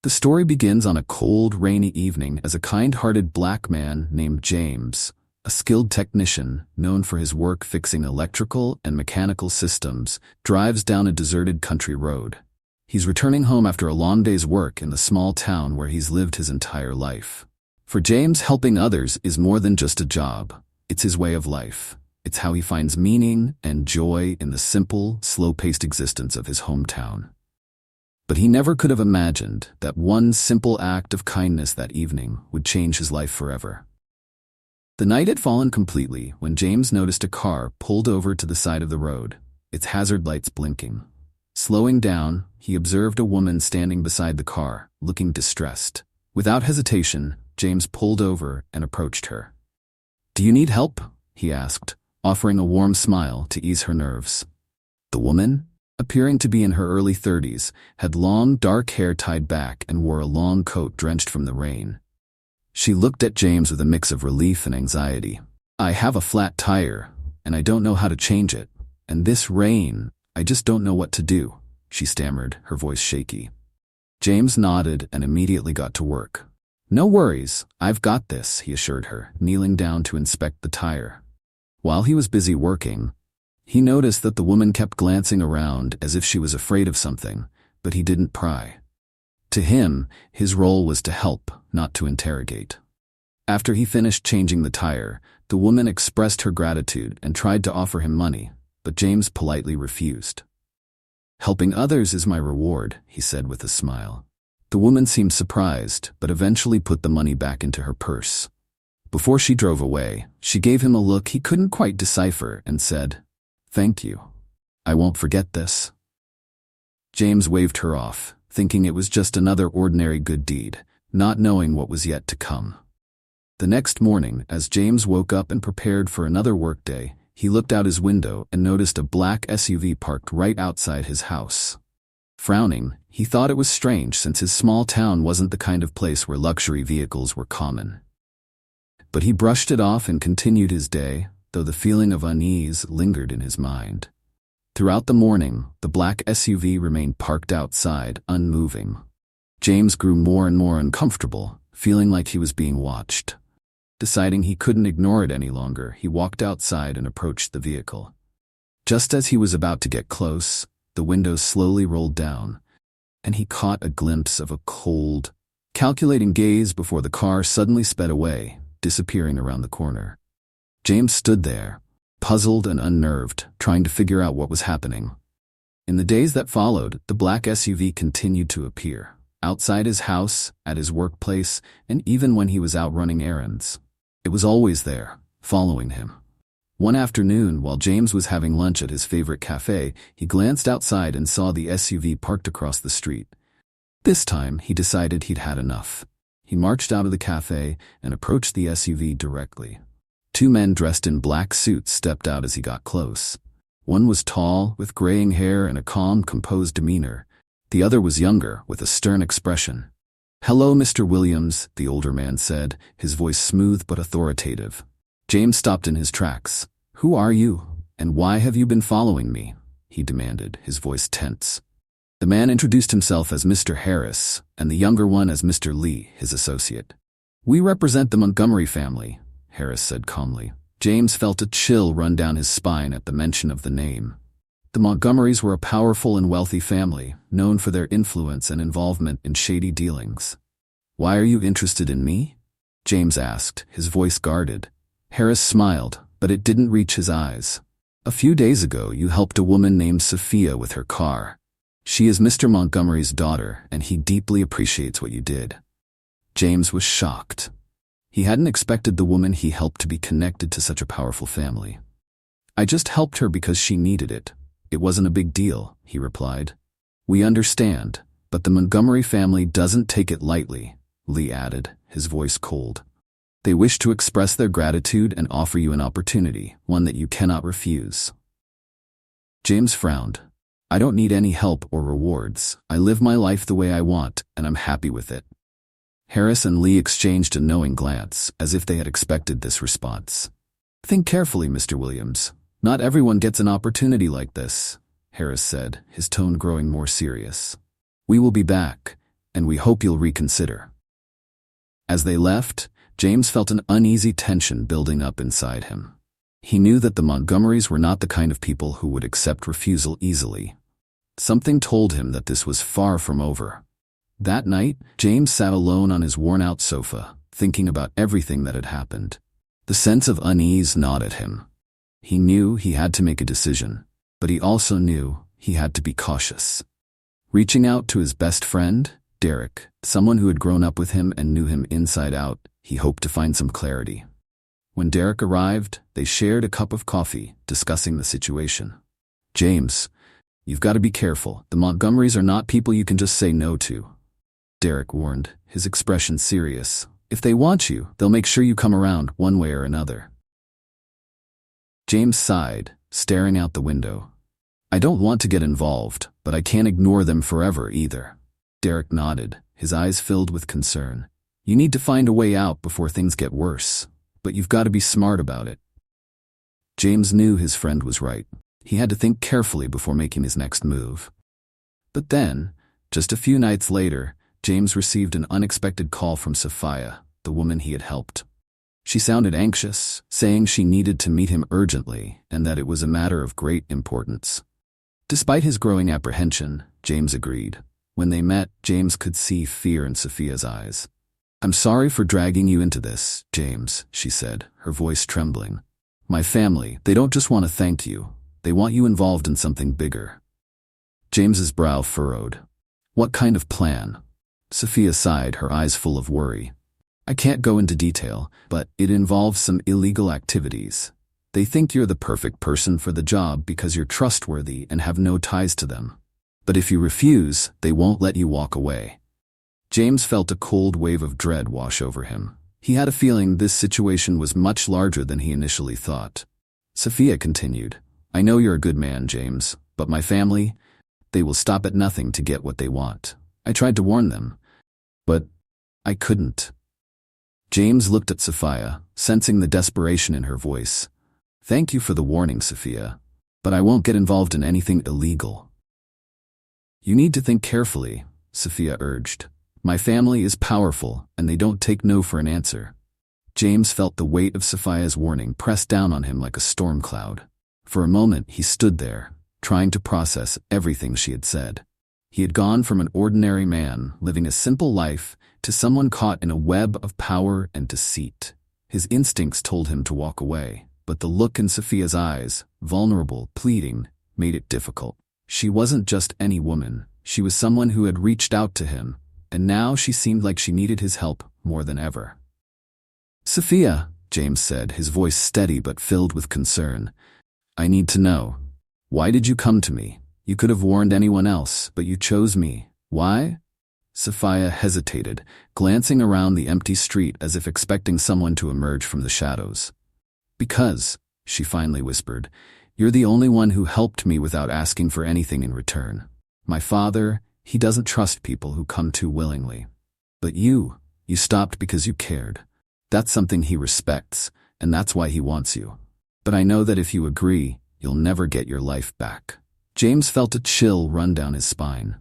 The story begins on a cold, rainy evening as a kind-hearted black man named James, a skilled technician known for his work fixing electrical and mechanical systems, drives down a deserted country road. He's returning home after a long day's work in the small town where he's lived his entire life. For James, helping others is more than just a job. It's his way of life. It's how he finds meaning and joy in the simple, slow-paced existence of his hometown. But he never could have imagined that one simple act of kindness that evening would change his life forever. The night had fallen completely when James noticed a car pulled over to the side of the road, its hazard lights blinking. Slowing down, he observed a woman standing beside the car, looking distressed. Without hesitation, James pulled over and approached her. "Do you need help?" he asked, offering a warm smile to ease her nerves. The woman, appearing to be in her early 30s, had long, dark hair tied back and wore a long coat drenched from the rain. She looked at James with a mix of relief and anxiety. "I have a flat tire, and I don't know how to change it. And this rain, I just don't know what to do," she stammered, her voice shaky. James nodded and immediately got to work. "No worries, I've got this," he assured her, kneeling down to inspect the tire. While he was busy working, he noticed that the woman kept glancing around as if she was afraid of something, but he didn't pry. To him, his role was to help, not to interrogate. After he finished changing the tire, the woman expressed her gratitude and tried to offer him money, but James politely refused. "Helping others is my reward," he said with a smile. The woman seemed surprised, but eventually put the money back into her purse. Before she drove away, she gave him a look he couldn't quite decipher and said, "Thank you. I won't forget this." James waved her off, thinking it was just another ordinary good deed, not knowing what was yet to come. The next morning, as James woke up and prepared for another workday, he looked out his window and noticed a black SUV parked right outside his house. Frowning, he thought it was strange since his small town wasn't the kind of place where luxury vehicles were common. But he brushed it off and continued his day, though the feeling of unease lingered in his mind. Throughout the morning, the black SUV remained parked outside, unmoving. James grew more and more uncomfortable, feeling like he was being watched. Deciding he couldn't ignore it any longer, he walked outside and approached the vehicle. Just as he was about to get close, the windows slowly rolled down, and he caught a glimpse of a cold, calculating gaze before the car suddenly sped away, disappearing around the corner. James stood there, puzzled and unnerved, trying to figure out what was happening. In the days that followed, the black SUV continued to appear, outside his house, at his workplace, and even when he was out running errands. It was always there, following him. One afternoon, while James was having lunch at his favorite cafe, he glanced outside and saw the SUV parked across the street. This time, he decided he'd had enough. He marched out of the cafe and approached the SUV directly. Two men dressed in black suits stepped out as he got close. One was tall, with graying hair and a calm, composed demeanor. The other was younger, with a stern expression. "Hello, Mr. Williams," the older man said, his voice smooth but authoritative. James stopped in his tracks. "Who are you, and why have you been following me?" he demanded, his voice tense. The man introduced himself as Mr. Harris, and the younger one as Mr. Lee, his associate. "We represent the Montgomery family," Harris said calmly. James felt a chill run down his spine at the mention of the name. The Montgomerys were a powerful and wealthy family, known for their influence and involvement in shady dealings. "Why are you interested in me?" James asked, his voice guarded. Harris smiled, but it didn't reach his eyes. "A few days ago, you helped a woman named Sophia with her car. She is Mr. Montgomery's daughter, and he deeply appreciates what you did." James was shocked. He hadn't expected the woman he helped to be connected to such a powerful family. "I just helped her because she needed it. It wasn't a big deal," he replied. "We understand, but the Montgomery family doesn't take it lightly," Lee added, his voice cold. "They wish to express their gratitude and offer you an opportunity, one that you cannot refuse." James frowned. "I don't need any help or rewards. I live my life the way I want, and I'm happy with it." Harris and Lee exchanged a knowing glance, as if they had expected this response. "Think carefully, Mr. Williams. Not everyone gets an opportunity like this," Harris said, his tone growing more serious. "We will be back, and we hope you'll reconsider." As they left, James felt an uneasy tension building up inside him. He knew that the Montgomerys were not the kind of people who would accept refusal easily. Something told him that this was far from over. That night, James sat alone on his worn-out sofa, thinking about everything that had happened. The sense of unease gnawed at him. He knew he had to make a decision, but he also knew he had to be cautious. Reaching out to his best friend, Derek, someone who had grown up with him and knew him inside out, he hoped to find some clarity. When Derek arrived, they shared a cup of coffee, discussing the situation. "James, you've got to be careful. The Montgomerys are not people you can just say no to," Derek warned, his expression serious. "If they want you, they'll make sure you come around one way or another." James sighed, staring out the window. "I don't want to get involved, but I can't ignore them forever either." Derek nodded, his eyes filled with concern. "You need to find a way out before things get worse, but you've got to be smart about it." James knew his friend was right. He had to think carefully before making his next move. But then, just a few nights later, James received an unexpected call from Sophia, the woman he had helped. She sounded anxious, saying she needed to meet him urgently and that it was a matter of great importance. Despite his growing apprehension, James agreed. When they met, James could see fear in Sophia's eyes. "I'm sorry for dragging you into this, James," she said, her voice trembling. "My family, they don't just want to thank you. They want you involved in something bigger." James's brow furrowed. "What kind of plan?" Sophia sighed, her eyes full of worry. "I can't go into detail, but it involves some illegal activities. They think you're the perfect person for the job because you're trustworthy and have no ties to them. But if you refuse, they won't let you walk away." James felt a cold wave of dread wash over him. He had a feeling this situation was much larger than he initially thought. Sophia continued, "I know you're a good man, James, but my family, they will stop at nothing to get what they want. I tried to warn them, but I couldn't." James looked at Sophia, sensing the desperation in her voice. "Thank you for the warning, Sophia, but I won't get involved in anything illegal." "You need to think carefully," Sophia urged. "My family is powerful, and they don't take no for an answer." James felt the weight of Sophia's warning press down on him like a storm cloud. For a moment he stood there, trying to process everything she had said. He had gone from an ordinary man, living a simple life, to someone caught in a web of power and deceit. His instincts told him to walk away, but the look in Sophia's eyes, vulnerable, pleading, made it difficult. She wasn't just any woman, she was someone who had reached out to him, and now she seemed like she needed his help more than ever. "Sophia," James said, his voice steady but filled with concern, "I need to know. Why did you come to me? You could have warned anyone else, but you chose me. Why?" Sophia hesitated, glancing around the empty street as if expecting someone to emerge from the shadows. "Because," she finally whispered, "you're the only one who helped me without asking for anything in return. My father, he doesn't trust people who come too willingly. But you stopped because you cared. That's something he respects, and that's why he wants you. But I know that if you agree, you'll never get your life back." James felt a chill run down his spine.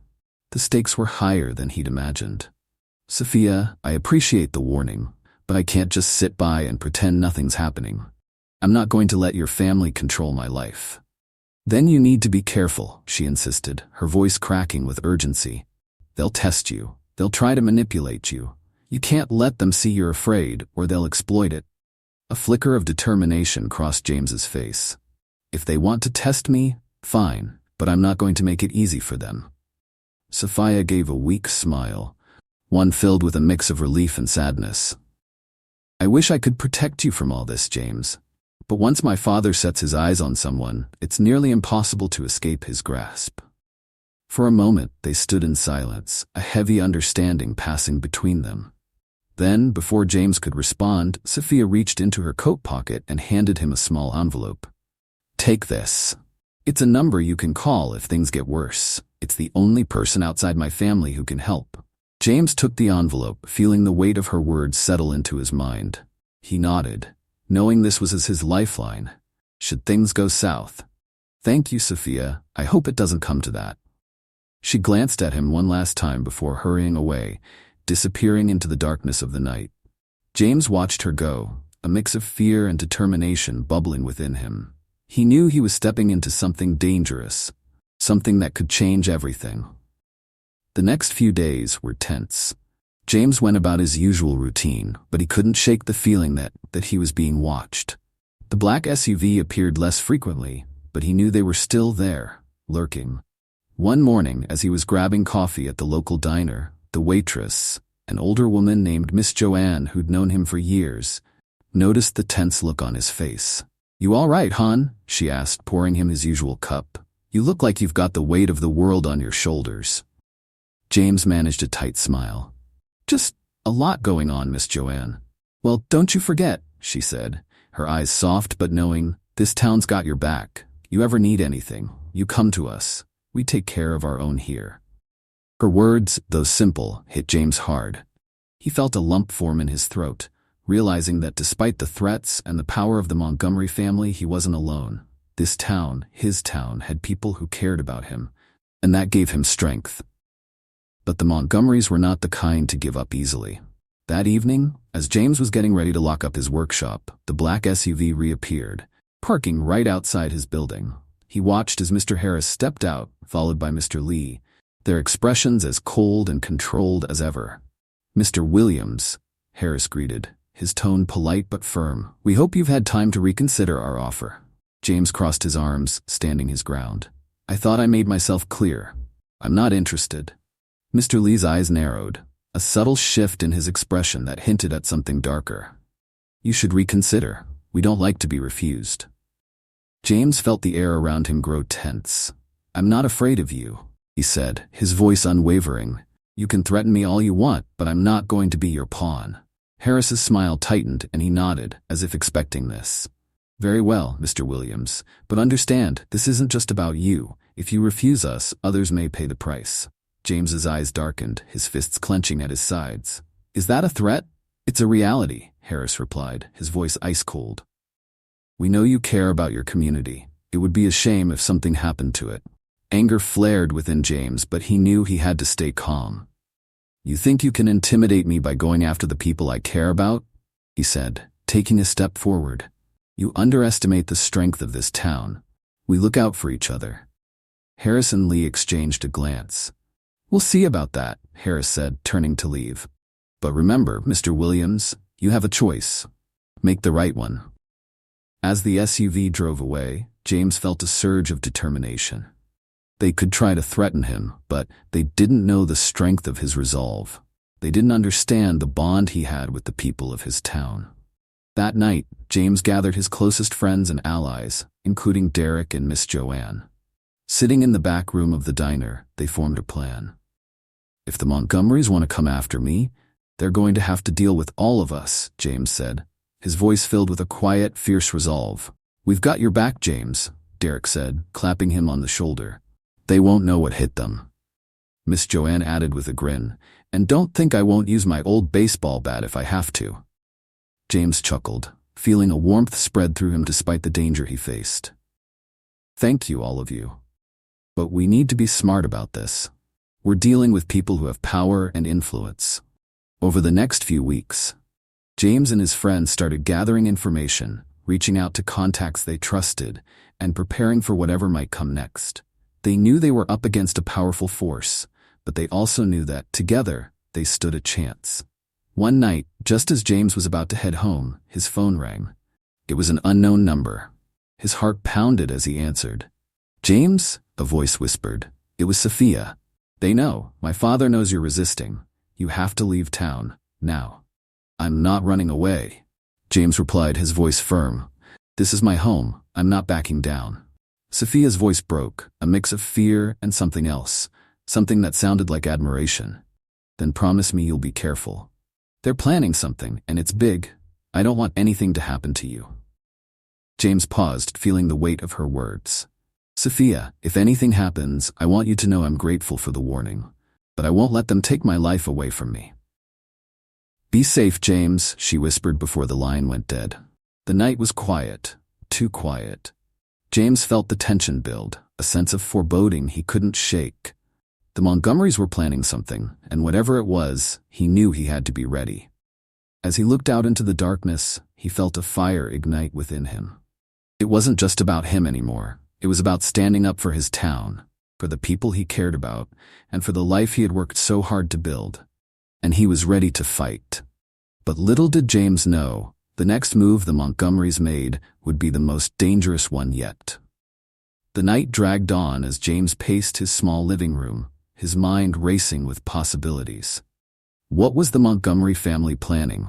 The stakes were higher than he'd imagined. "Sophia, I appreciate the warning, but I can't just sit by and pretend nothing's happening. I'm not going to let your family control my life." "Then you need to be careful," she insisted, her voice cracking with urgency. "They'll test you. They'll try to manipulate you. You can't let them see you're afraid, or they'll exploit it." A flicker of determination crossed James's face. "If they want to test me, fine, but I'm not going to make it easy for them." Sophia gave a weak smile, one filled with a mix of relief and sadness. "I wish I could protect you from all this, James. But once my father sets his eyes on someone, it's nearly impossible to escape his grasp." For a moment, they stood in silence, a heavy understanding passing between them. Then, before James could respond, Sophia reached into her coat pocket and handed him a small envelope. "Take this. It's a number you can call if things get worse. It's the only person outside my family who can help." James took the envelope, feeling the weight of her words settle into his mind. He nodded, knowing this was his lifeline, should things go south. "Thank you, Sophia. I hope it doesn't come to that." She glanced at him one last time before hurrying away, disappearing into the darkness of the night. James watched her go, a mix of fear and determination bubbling within him. He knew he was stepping into something dangerous, something that could change everything. The next few days were tense. James went about his usual routine, but he couldn't shake the feeling that he was being watched. The black SUV appeared less frequently, but he knew they were still there, lurking. One morning, as he was grabbing coffee at the local diner, the waitress, an older woman named Miss Joanne who'd known him for years, noticed the tense look on his face. "You all right, hon?" she asked, pouring him his usual cup. "You look like you've got the weight of the world on your shoulders." James managed a tight smile. "Just a lot going on, Miss Joanne." "Well, don't you forget," she said, her eyes soft but knowing, "this town's got your back. You ever need anything, you come to us. We take care of our own here." Her words, though simple, hit James hard. He felt a lump form in his throat, realizing that despite the threats and the power of the Montgomery family, he wasn't alone. This town, his town, had people who cared about him, and that gave him strength. But the Montgomerys were not the kind to give up easily. That evening, as James was getting ready to lock up his workshop, the black SUV reappeared, parking right outside his building. He watched as Mr. Harris stepped out, followed by Mr. Lee, their expressions as cold and controlled as ever. "Mr. Williams," Harris greeted, his tone polite but firm. "We hope you've had time to reconsider our offer." James crossed his arms, standing his ground. "I thought I made myself clear. I'm not interested." Mr. Lee's eyes narrowed, a subtle shift in his expression that hinted at something darker. "You should reconsider. We don't like to be refused." James felt the air around him grow tense. "I'm not afraid of you," he said, his voice unwavering. "You can threaten me all you want, but I'm not going to be your pawn." Harris's smile tightened and he nodded, as if expecting this. "Very well, Mr. Williams, but understand, this isn't just about you. If you refuse us, others may pay the price." James's eyes darkened, his fists clenching at his sides. "Is that a threat?" "It's a reality," Harris replied, his voice ice-cold. "We know you care about your community. It would be a shame if something happened to it." Anger flared within James, but he knew he had to stay calm. "You think you can intimidate me by going after the people I care about?" he said, taking a step forward. "You underestimate the strength of this town. We look out for each other." Harris and Lee exchanged a glance. "We'll see about that," Harris said, turning to leave. "But remember, Mr. Williams, you have a choice. Make the right one." As the SUV drove away, James felt a surge of determination. They could try to threaten him, but they didn't know the strength of his resolve. They didn't understand the bond he had with the people of his town. That night, James gathered his closest friends and allies, including Derek and Miss Joanne. Sitting in the back room of the diner, they formed a plan. "If the Montgomerys want to come after me, they're going to have to deal with all of us," James said, his voice filled with a quiet, fierce resolve. "We've got your back, James," Derek said, clapping him on the shoulder. "They won't know what hit them." Miss Joanne added with a grin, "And don't think I won't use my old baseball bat if I have to." James chuckled, feeling a warmth spread through him despite the danger he faced. "Thank you, all of you. But we need to be smart about this. We're dealing with people who have power and influence." Over the next few weeks, James and his friends started gathering information, reaching out to contacts they trusted, and preparing for whatever might come next. They knew they were up against a powerful force, but they also knew that, together, they stood a chance. One night, just as James was about to head home, his phone rang. It was an unknown number. His heart pounded as he answered. "James?" a voice whispered. It was Sophia. "They know. My father knows you're resisting. You have to leave town, now." "I'm not running away," James replied, his voice firm. "This is my home. I'm not backing down." Sophia's voice broke, a mix of fear and something else, something that sounded like admiration. "Then promise me you'll be careful. They're planning something, and it's big. I don't want anything to happen to you." James paused, feeling the weight of her words. "Sophia, if anything happens, I want you to know I'm grateful for the warning, but I won't let them take my life away from me." "Be safe, James," she whispered before the line went dead. The night was quiet, too quiet. James felt the tension build, a sense of foreboding he couldn't shake. The Montgomerys were planning something, and whatever it was, he knew he had to be ready. As he looked out into the darkness, he felt a fire ignite within him. It wasn't just about him anymore. It was about standing up for his town, for the people he cared about, and for the life he had worked so hard to build. And he was ready to fight. But little did James know, the next move the Montgomerys made would be the most dangerous one yet. The night dragged on as James paced his small living room, his mind racing with possibilities. What was the Montgomery family planning?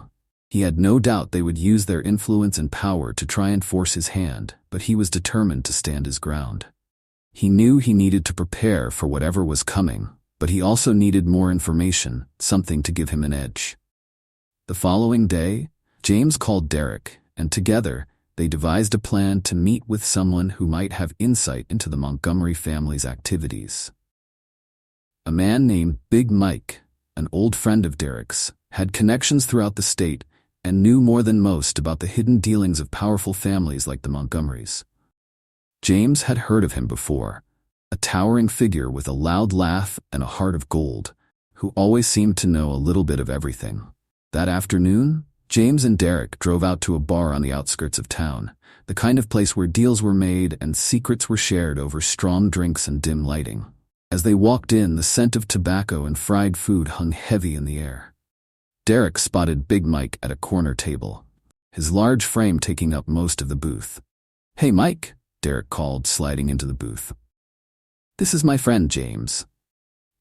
He had no doubt they would use their influence and power to try and force his hand, but he was determined to stand his ground. He knew he needed to prepare for whatever was coming, but he also needed more information, something to give him an edge. The following day, James called Derek, and together, they devised a plan to meet with someone who might have insight into the Montgomery family's activities. A man named Big Mike, an old friend of Derek's, had connections throughout the state and knew more than most about the hidden dealings of powerful families like the Montgomerys. James had heard of him before, a towering figure with a loud laugh and a heart of gold, who always seemed to know a little bit of everything. That afternoon, James and Derek drove out to a bar on the outskirts of town, the kind of place where deals were made and secrets were shared over strong drinks and dim lighting. As they walked in, the scent of tobacco and fried food hung heavy in the air. Derek spotted Big Mike at a corner table, his large frame taking up most of the booth. "Hey, Mike," Derek called, sliding into the booth. "This is my friend, James."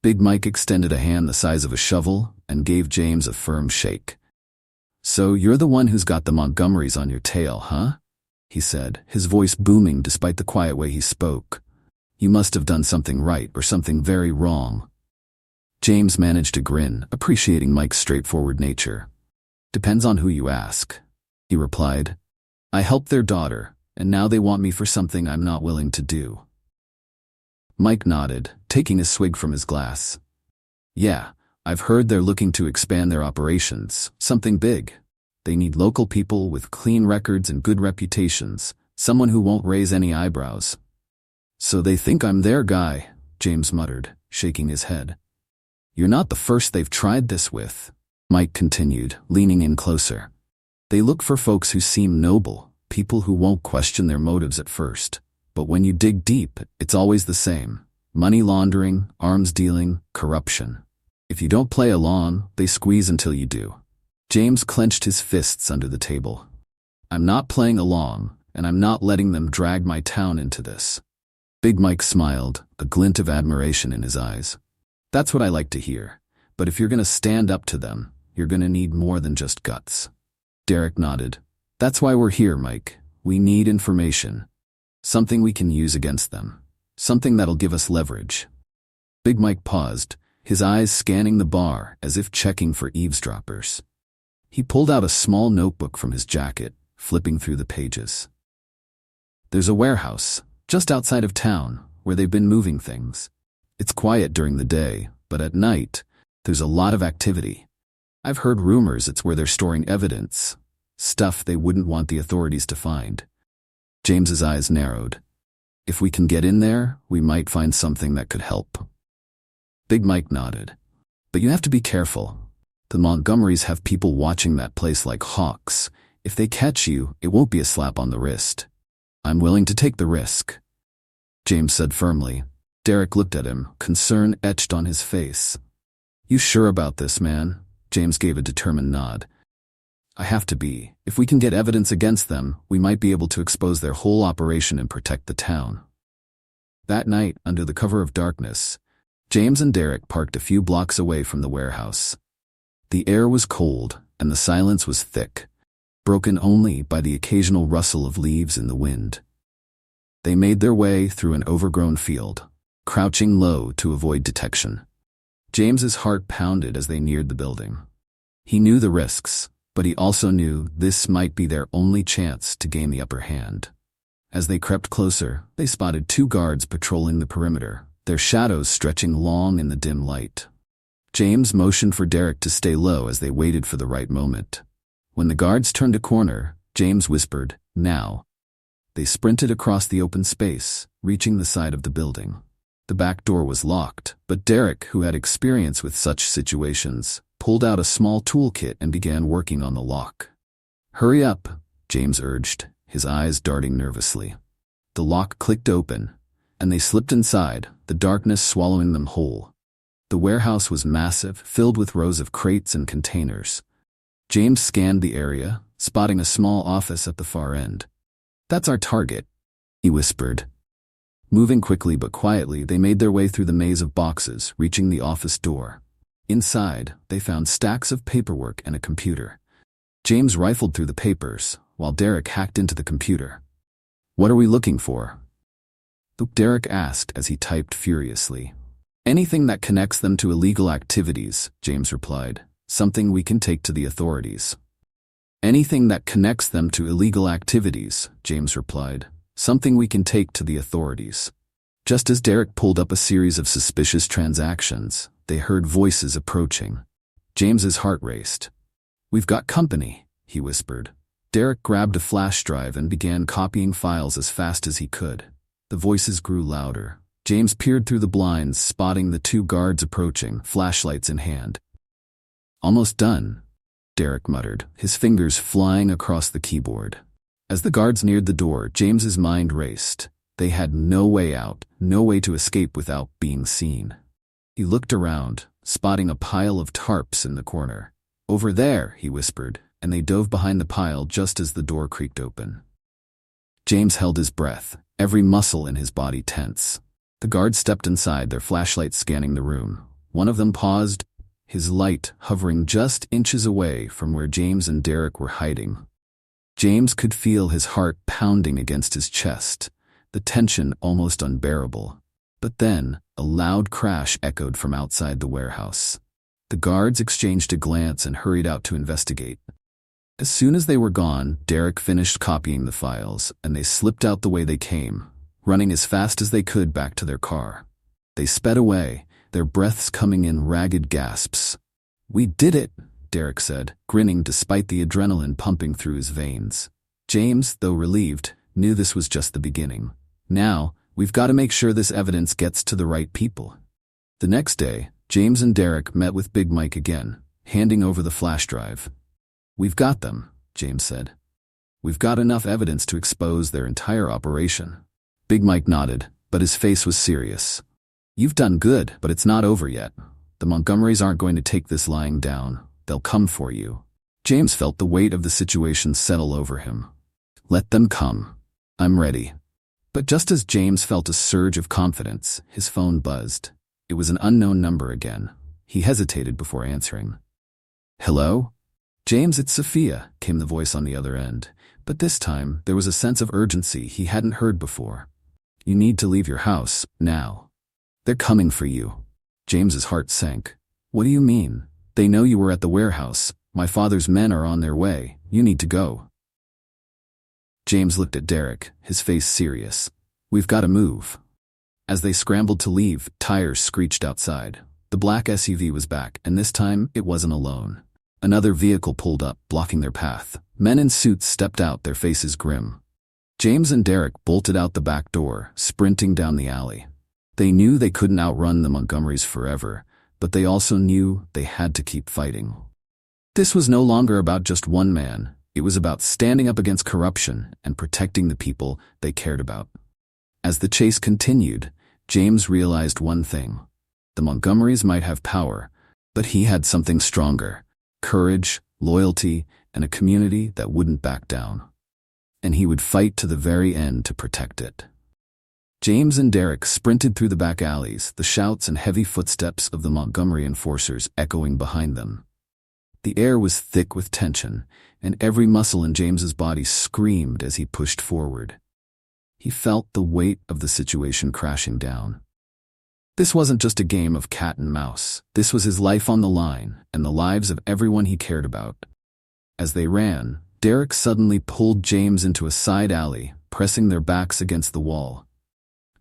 Big Mike extended a hand the size of a shovel and gave James a firm shake. "So you're the one who's got the Montgomerys on your tail, huh?" he said, his voice booming despite the quiet way he spoke. "You must have done something right or something very wrong." James managed to grin, appreciating Mike's straightforward nature. "Depends on who you ask," he replied. "I helped their daughter, and now they want me for something I'm not willing to do." Mike nodded, taking a swig from his glass. "Yeah, I've heard they're looking to expand their operations, something big. They need local people with clean records and good reputations, someone who won't raise any eyebrows." "So they think I'm their guy," James muttered, shaking his head. "You're not the first they've tried this with," Mike continued, leaning in closer. "They look for folks who seem noble, people who won't question their motives at first. But when you dig deep, it's always the same. Money laundering, arms dealing, corruption. If you don't play along, they squeeze until you do." James clenched his fists under the table. "I'm not playing along, and I'm not letting them drag my town into this." Big Mike smiled, a glint of admiration in his eyes. "That's what I like to hear. But if you're going to stand up to them, you're going to need more than just guts." Derek nodded. "That's why we're here, Mike. We need information. Something we can use against them. Something that'll give us leverage." Big Mike paused, his eyes scanning the bar as if checking for eavesdroppers. He pulled out a small notebook from his jacket, flipping through the pages. "There's a warehouse, just outside of town, where they've been moving things. It's quiet during the day, but at night, there's a lot of activity. I've heard rumors it's where they're storing evidence, stuff they wouldn't want the authorities to find." James's eyes narrowed. "If we can get in there, we might find something that could help." Big Mike nodded. "But you have to be careful. The Montgomerys have people watching that place like hawks. If they catch you, it won't be a slap on the wrist." "I'm willing to take the risk," James said firmly. Derek looked at him, concern etched on his face. "You sure about this, man?" James gave a determined nod. "I have to be. If we can get evidence against them, we might be able to expose their whole operation and protect the town." That night, under the cover of darkness, James and Derek parked a few blocks away from the warehouse. The air was cold, and the silence was thick, broken only by the occasional rustle of leaves in the wind. They made their way through an overgrown field, crouching low to avoid detection. James's heart pounded as they neared the building. He knew the risks, but he also knew this might be their only chance to gain the upper hand. As they crept closer, they spotted 2 guards patrolling the perimeter, their shadows stretching long in the dim light. James motioned for Derek to stay low as they waited for the right moment. When the guards turned a corner, James whispered, "Now." They sprinted across the open space, reaching the side of the building. The back door was locked, but Derek, who had experience with such situations, pulled out a small toolkit and began working on the lock. "Hurry up," James urged, his eyes darting nervously. The lock clicked open, and they slipped inside, the darkness swallowing them whole. The warehouse was massive, filled with rows of crates and containers. James scanned the area, spotting a small office at the far end. "That's our target," he whispered. Moving quickly but quietly, they made their way through the maze of boxes, reaching the office door. Inside, they found stacks of paperwork and a computer. James rifled through the papers, while Derek hacked into the computer. "What are we looking for?" Derek asked as he typed furiously. "Anything that connects them to illegal activities," James replied. "Something we can take to the authorities." "Anything that connects them to illegal activities," James replied. "Something we can take to the authorities." Just as Derek pulled up a series of suspicious transactions, they heard voices approaching. James's heart raced. "We've got company," he whispered. Derek grabbed a flash drive and began copying files as fast as he could. The voices grew louder. James peered through the blinds, spotting the two guards approaching, flashlights in hand. "Almost done," Derek muttered, his fingers flying across the keyboard. As the guards neared the door, James's mind raced. They had no way out, no way to escape without being seen. He looked around, spotting a pile of tarps in the corner. "Over there," he whispered, and they dove behind the pile just as the door creaked open. James held his breath, every muscle in his body tense. The guards stepped inside, their flashlights scanning the room. One of them paused, his light hovering just inches away from where James and Derek were hiding. James could feel his heart pounding against his chest, the tension almost unbearable. But then, a loud crash echoed from outside the warehouse. The guards exchanged a glance and hurried out to investigate. As soon as they were gone, Derek finished copying the files, and they slipped out the way they came, running as fast as they could back to their car. They sped away, their breaths coming in ragged gasps. "We did it," Derek said, grinning despite the adrenaline pumping through his veins. James, though relieved, knew this was just the beginning. "Now, we've got to make sure this evidence gets to the right people." The next day, James and Derek met with Big Mike again, handing over the flash drive. "We've got them," James said. "We've got enough evidence to expose their entire operation." Big Mike nodded, but his face was serious. "You've done good, but it's not over yet. The Montgomerys aren't going to take this lying down. They'll come for you." James felt the weight of the situation settle over him. "Let them come. I'm ready." But just as James felt a surge of confidence, his phone buzzed. It was an unknown number again. He hesitated before answering. "Hello?" "James, it's Sophia," came the voice on the other end, but this time there was a sense of urgency he hadn't heard before. "You need to leave your house, now. They're coming for you." James's heart sank. "What do you mean? They know you were at the warehouse. My father's men are on their way. You need to go." James looked at Derek, his face serious. "We've got to move." As they scrambled to leave, tires screeched outside. The black SUV was back, and this time it wasn't alone. Another vehicle pulled up, blocking their path. Men in suits stepped out, their faces grim. James and Derek bolted out the back door, sprinting down the alley. They knew they couldn't outrun the Montgomerys forever, but they also knew they had to keep fighting. This was no longer about just one man. It was about standing up against corruption and protecting the people they cared about. As the chase continued, James realized one thing. The Montgomerys might have power, but he had something stronger: courage, loyalty, and a community that wouldn't back down. And he would fight to the very end to protect it. James and Derek sprinted through the back alleys, the shouts and heavy footsteps of the Montgomery enforcers echoing behind them. The air was thick with tension, and every muscle in James's body screamed as he pushed forward. He felt the weight of the situation crashing down. This wasn't just a game of cat and mouse. This was his life on the line, and the lives of everyone he cared about. As they ran, Derek suddenly pulled James into a side alley, pressing their backs against the wall.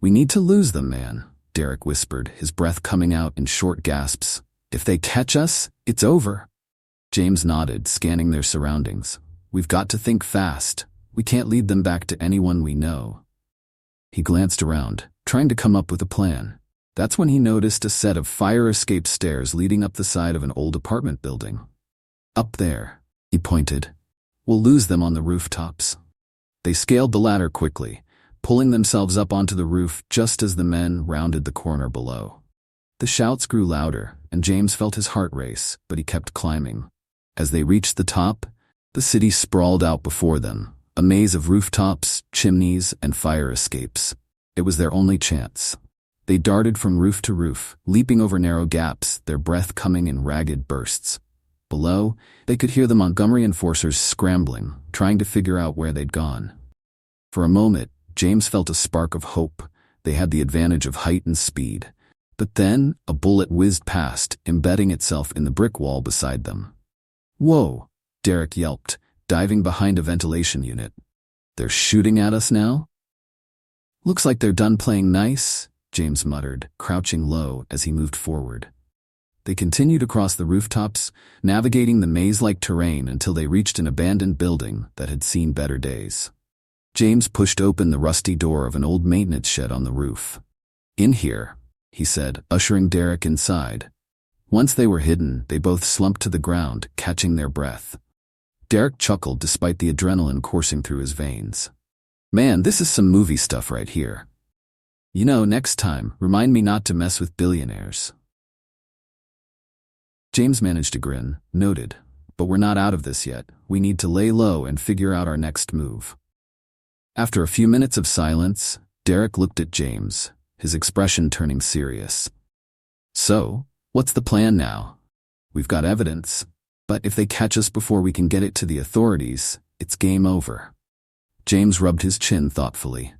"We need to lose them, man," Derek whispered, his breath coming out in short gasps. "If they catch us, it's over." James nodded, scanning their surroundings. "We've got to think fast. We can't lead them back to anyone we know." He glanced around, trying to come up with a plan. That's when he noticed a set of fire escape stairs leading up the side of an old apartment building. Up there, he pointed. We'll lose them on the rooftops. They scaled the ladder quickly, pulling themselves up onto the roof just as the men rounded the corner below. The shouts grew louder, and James felt his heart race, but he kept climbing. As they reached the top, the city sprawled out before them, a maze of rooftops, chimneys, and fire escapes. It was their only chance. They darted from roof to roof, leaping over narrow gaps, their breath coming in ragged bursts. Below, they could hear the Montgomery enforcers scrambling, trying to figure out where they'd gone. For a moment, James felt a spark of hope. They had the advantage of height and speed. But then, a bullet whizzed past, embedding itself in the brick wall beside them. "Whoa!" Derek yelped, diving behind a ventilation unit. "They're shooting at us now?" "Looks like they're done playing nice," James muttered, crouching low as he moved forward. They continued across the rooftops, navigating the maze-like terrain until they reached an abandoned building that had seen better days. James pushed open the rusty door of an old maintenance shed on the roof. "In here," he said, ushering Derek inside. Once they were hidden, they both slumped to the ground, catching their breath. Derek chuckled despite the adrenaline coursing through his veins. "Man, this is some movie stuff right here. You know, next time, remind me not to mess with billionaires." James managed to grin, noted, "But we're not out of this yet. We need to lay low and figure out our next move." After a few minutes of silence, Derek looked at James, his expression turning serious. "So, what's the plan now? We've got evidence, but if they catch us before we can get it to the authorities, it's game over." James rubbed his chin thoughtfully.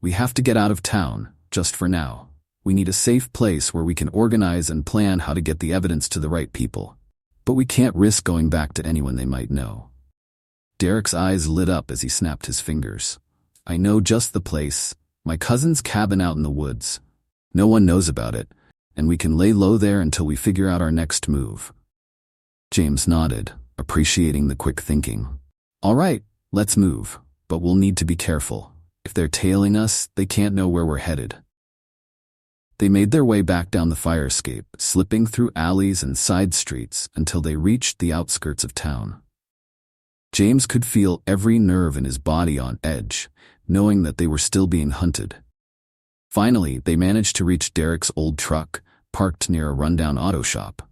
"We have to get out of town, just for now. We need a safe place where we can organize and plan how to get the evidence to the right people. But we can't risk going back to anyone they might know." Derek's eyes lit up as he snapped his fingers. "I know just the place, my cousin's cabin out in the woods. No one knows about it, and we can lay low there until we figure out our next move." James nodded, appreciating the quick thinking. "All right, let's move, but we'll need to be careful. If they're tailing us, they can't know where we're headed." They made their way back down the fire escape, slipping through alleys and side streets until they reached the outskirts of town. James could feel every nerve in his body on edge, knowing that they were still being hunted. Finally, they managed to reach Derek's old truck, parked near a rundown auto shop.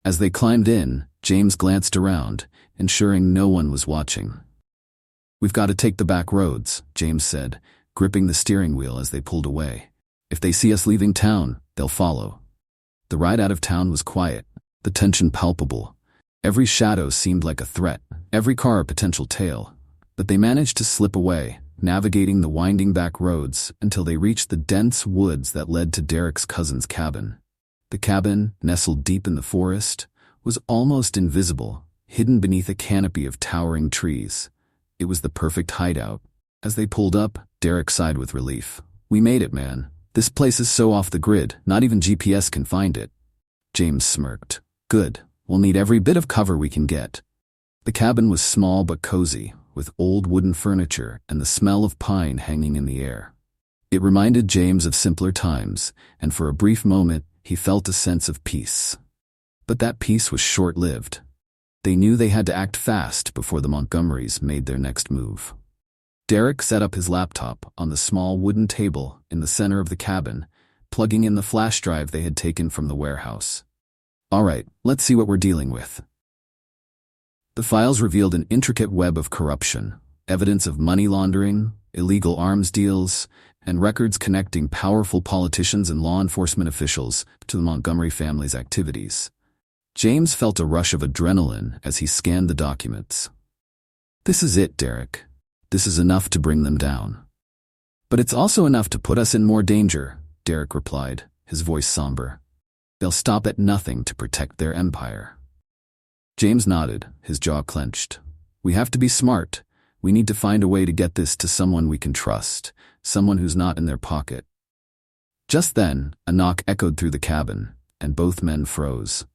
As they climbed in, James glanced around, ensuring no one was watching. "We've got to take the back roads," James said, gripping the steering wheel as they pulled away. "If they see us leaving town, they'll follow." The ride out of town was quiet, the tension palpable. Every shadow seemed like a threat, every car a potential tail. But they managed to slip away, navigating the winding back roads until they reached the dense woods that led to Derek's cousin's cabin. The cabin, nestled deep in the forest, was almost invisible, hidden beneath a canopy of towering trees. It was the perfect hideout. As they pulled up, Derek sighed with relief. "We made it, man. This place is so off the grid, not even GPS can find it." James smirked. "Good. We'll need every bit of cover we can get." The cabin was small but cozy, with old wooden furniture and the smell of pine hanging in the air. It reminded James of simpler times, and for a brief moment, he felt a sense of peace. But that peace was short-lived. They knew they had to act fast before the Montgomerys made their next move. Derek set up his laptop on the small wooden table in the center of the cabin, plugging in the flash drive they had taken from the warehouse. "All right, let's see what we're dealing with." The files revealed an intricate web of corruption, evidence of money laundering, illegal arms deals, and records connecting powerful politicians and law enforcement officials to the Montgomery family's activities. James felt a rush of adrenaline as he scanned the documents. "This is it, Derek. This is enough to bring them down." "But it's also enough to put us in more danger," Derek replied, his voice somber. "They'll stop at nothing to protect their empire." James nodded, his jaw clenched. "We have to be smart. We need to find a way to get this to someone we can trust, someone who's not in their pocket." Just then, a knock echoed through the cabin, and both men froze.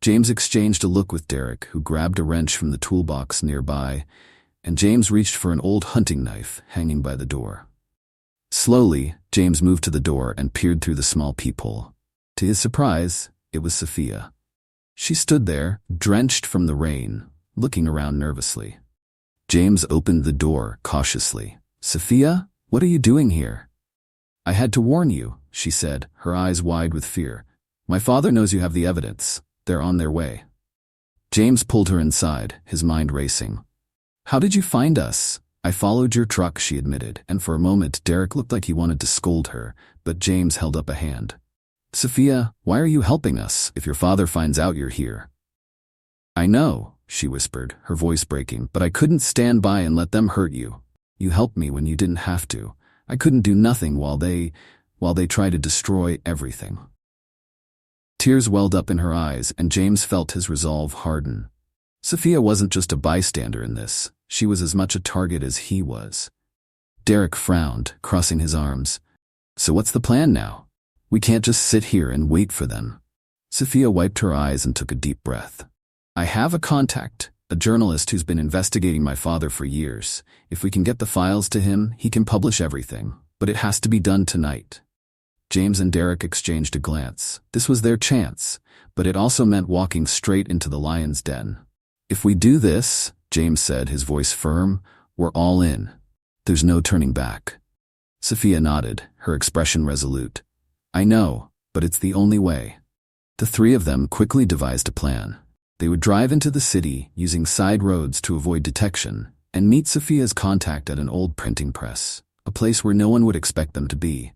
James exchanged a look with Derek, who grabbed a wrench from the toolbox nearby, and James reached for an old hunting knife hanging by the door. Slowly, James moved to the door and peered through the small peephole. To his surprise, it was Sophia. She stood there, drenched from the rain, looking around nervously. James opened the door cautiously. "Sophia, what are you doing here?" "I had to warn you," she said, her eyes wide with fear. "My father knows you have the evidence. They're on their way." James pulled her inside, his mind racing. "How did you find us?" "I followed your truck," she admitted, and for a moment Derek looked like he wanted to scold her, but James held up a hand. "Sophia, why are you helping us if your father finds out you're here?" "I know," she whispered, her voice breaking, "but I couldn't stand by and let them hurt you. You helped me when you didn't have to. I couldn't do nothing while they tried to destroy everything." Tears welled up in her eyes, and James felt his resolve harden. Sophia wasn't just a bystander in this. She was as much a target as he was. Derek frowned, crossing his arms. "So what's the plan now? We can't just sit here and wait for them." Sophia wiped her eyes and took a deep breath. "I have a contact, a journalist who's been investigating my father for years. If we can get the files to him, he can publish everything, but it has to be done tonight." James and Derek exchanged a glance. This was their chance, but it also meant walking straight into the lion's den. "If we do this," James said, his voice firm, "we're all in. There's no turning back." Sophia nodded, her expression resolute. "I know, but it's the only way." The three of them quickly devised a plan. They would drive into the city, using side roads to avoid detection, and meet Sophia's contact at an old printing press, a place where no one would expect them to be.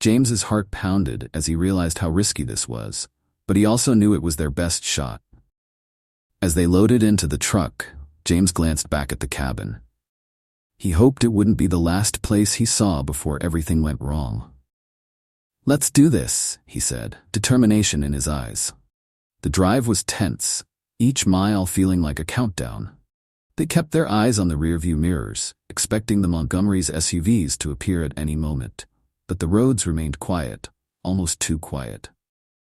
James's heart pounded as he realized how risky this was, but he also knew it was their best shot. As they loaded into the truck, James glanced back at the cabin. He hoped it wouldn't be the last place he saw before everything went wrong. "Let's do this," he said, determination in his eyes. The drive was tense, each mile feeling like a countdown. They kept their eyes on the rearview mirrors, expecting the Montgomery's SUVs to appear at any moment. But the roads remained quiet, almost too quiet.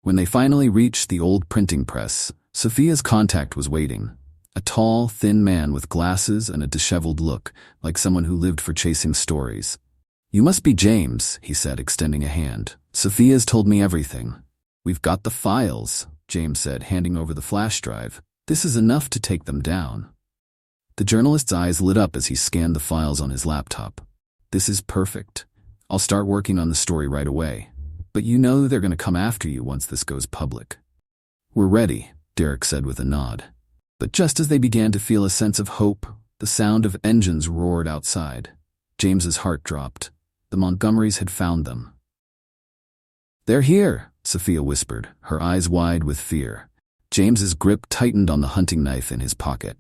When they finally reached the old printing press, Sophia's contact was waiting. A tall, thin man with glasses and a disheveled look, like someone who lived for chasing stories. "You must be James," he said, extending a hand. "Sophia's told me everything." "We've got the files," James said, handing over the flash drive. "This is enough to take them down." The journalist's eyes lit up as he scanned the files on his laptop. "This is perfect. I'll start working on the story right away. But you know they're going to come after you once this goes public." "We're ready," Derek said with a nod. But just as they began to feel a sense of hope, the sound of engines roared outside. James's heart dropped. The Montgomerys had found them. "They're here," Sophia whispered, her eyes wide with fear. James's grip tightened on the hunting knife in his pocket.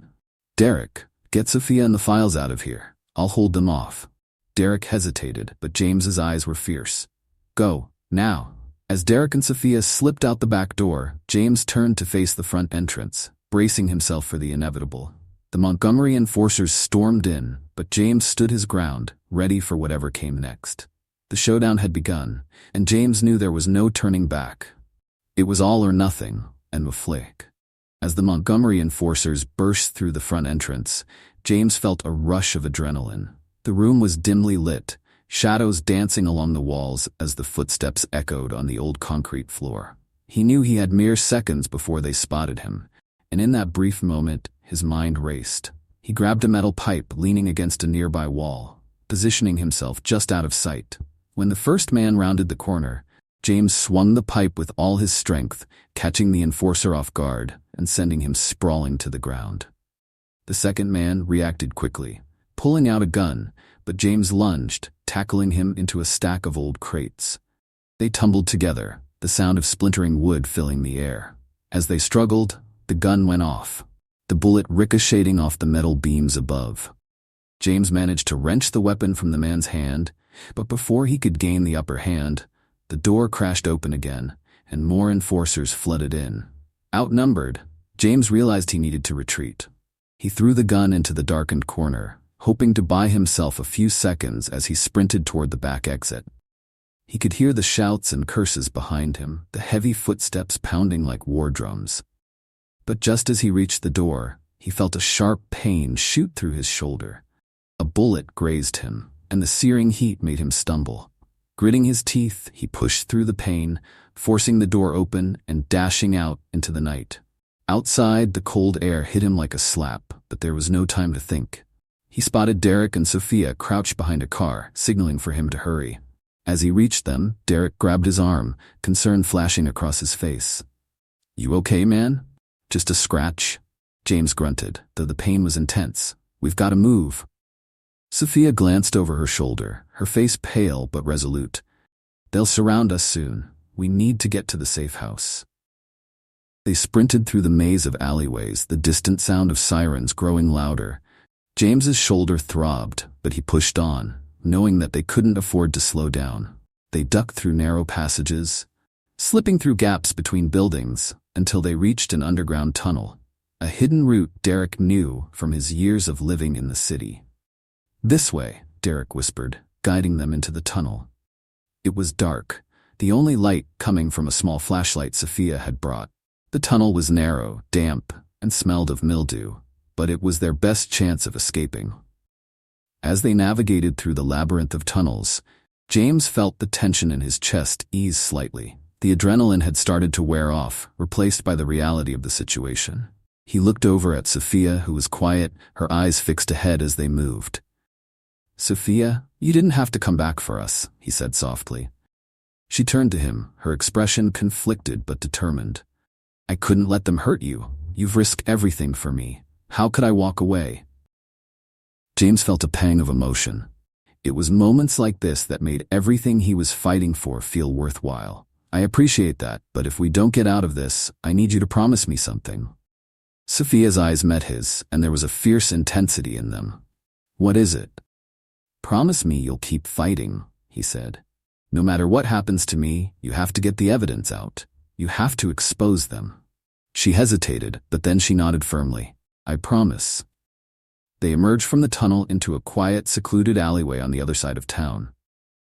"Derek, get Sophia and the files out of here. I'll hold them off." Derek hesitated, but James's eyes were fierce. "Go, now." As Derek and Sophia slipped out the back door, James turned to face the front entrance, bracing himself for the inevitable. The Montgomery enforcers stormed in, but James stood his ground, ready for whatever came next. The showdown had begun, and James knew there was no turning back. It was all or nothing, and a flick. As the Montgomery enforcers burst through the front entrance, James felt a rush of adrenaline. The room was dimly lit, shadows dancing along the walls as the footsteps echoed on the old concrete floor. He knew he had mere seconds before they spotted him, and in that brief moment, his mind raced. He grabbed a metal pipe leaning against a nearby wall, positioning himself just out of sight. When the first man rounded the corner, James swung the pipe with all his strength, catching the enforcer off guard and sending him sprawling to the ground. The second man reacted quickly, pulling out a gun, but James lunged, tackling him into a stack of old crates. They tumbled together, the sound of splintering wood filling the air. As they struggled, the gun went off, the bullet ricocheting off the metal beams above. James managed to wrench the weapon from the man's hand, but before he could gain the upper hand, the door crashed open again, and more enforcers flooded in. Outnumbered, James realized he needed to retreat. He threw the gun into the darkened corner, hoping to buy himself a few seconds as he sprinted toward the back exit. He could hear the shouts and curses behind him, the heavy footsteps pounding like war drums. But just as he reached the door, he felt a sharp pain shoot through his shoulder. A bullet grazed him, and the searing heat made him stumble. Gritting his teeth, he pushed through the pain, forcing the door open and dashing out into the night. Outside, the cold air hit him like a slap, but there was no time to think. He spotted Derek and Sophia crouched behind a car, signaling for him to hurry. As he reached them, Derek grabbed his arm, concern flashing across his face. "You okay, man?" "Just a scratch," James grunted, though the pain was intense. "We've got to move." Sophia glanced over her shoulder, her face pale but resolute. "They'll surround us soon. We need to get to the safe house." They sprinted through the maze of alleyways, the distant sound of sirens growing louder. James's shoulder throbbed, but he pushed on, knowing that they couldn't afford to slow down. They ducked through narrow passages, slipping through gaps between buildings, until they reached an underground tunnel, a hidden route Derek knew from his years of living in the city. "This way," Derek whispered, guiding them into the tunnel. It was dark, the only light coming from a small flashlight Sophia had brought. The tunnel was narrow, damp, and smelled of mildew, but it was their best chance of escaping. As they navigated through the labyrinth of tunnels, James felt the tension in his chest ease slightly. The adrenaline had started to wear off, replaced by the reality of the situation. He looked over at Sophia, who was quiet, her eyes fixed ahead as they moved. "Sophia, you didn't have to come back for us," he said softly. She turned to him, her expression conflicted but determined. "I couldn't let them hurt you. You've risked everything for me. How could I walk away?" James felt a pang of emotion. It was moments like this that made everything he was fighting for feel worthwhile. "I appreciate that, but if we don't get out of this, I need you to promise me something." Sophia's eyes met his, and there was a fierce intensity in them. "What is it?" "Promise me you'll keep fighting," he said. "No matter what happens to me, you have to get the evidence out. You have to expose them." She hesitated, but then she nodded firmly. "I promise." They emerged from the tunnel into a quiet, secluded alleyway on the other side of town.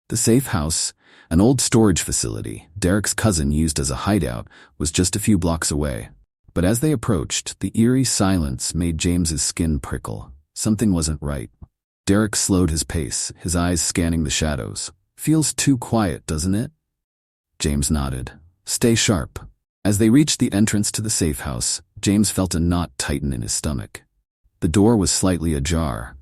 The safe house, an old storage facility Derek's cousin used as a hideout, was just a few blocks away. But as they approached, the eerie silence made James's skin prickle. Something wasn't right. Derek slowed his pace, his eyes scanning the shadows. "Feels too quiet, doesn't it?" James nodded. "Stay sharp." As they reached the entrance to the safe house, James felt a knot tighten in his stomach. The door was slightly ajar.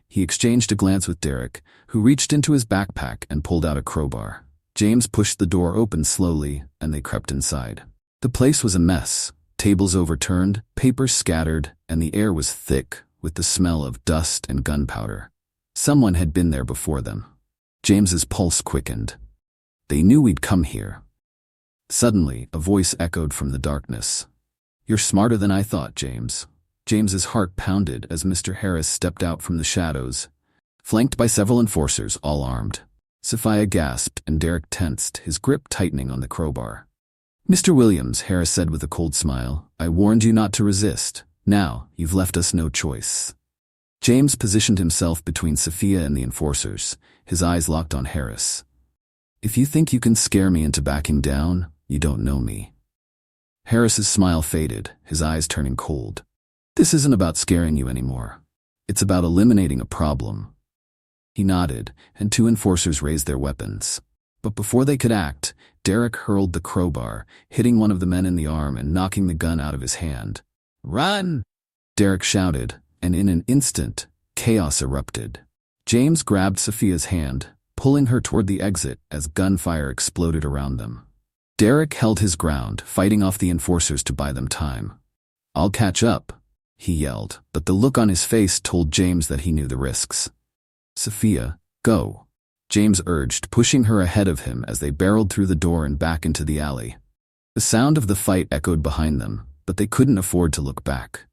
He exchanged a glance with Derek, who reached into his backpack and pulled out a crowbar. James pushed the door open slowly, and they crept inside. The place was a mess. Tables overturned, papers scattered, and the air was thick with the smell of dust and gunpowder. Someone had been there before them. James's pulse quickened. They knew we'd come here. Suddenly, a voice echoed from the darkness. "You're smarter than I thought, James." James's heart pounded as Mr. Harris stepped out from the shadows, flanked by several enforcers, all armed. Sophia gasped and Derek tensed, his grip tightening on the crowbar. "Mr. Williams," Harris said with a cold smile, "I warned you not to resist. Now, you've left us no choice." James positioned himself between Sophia and the enforcers, his eyes locked on Harris. "If you think you can scare me into backing down, you don't know me." Harris's smile faded, his eyes turning cold. "This isn't about scaring you anymore. It's about eliminating a problem." He nodded, and two enforcers raised their weapons. But before they could act, Derek hurled the crowbar, hitting one of the men in the arm and knocking the gun out of his hand. "Run!" Derek shouted, and in an instant, chaos erupted. James grabbed Sophia's hand, pulling her toward the exit as gunfire exploded around them. Derek held his ground, fighting off the enforcers to buy them time. "I'll catch up," he yelled, but the look on his face told James that he knew the risks. "Sophia, go," James urged, pushing her ahead of him as they barreled through the door and back into the alley. The sound of the fight echoed behind them, but they couldn't afford to look back.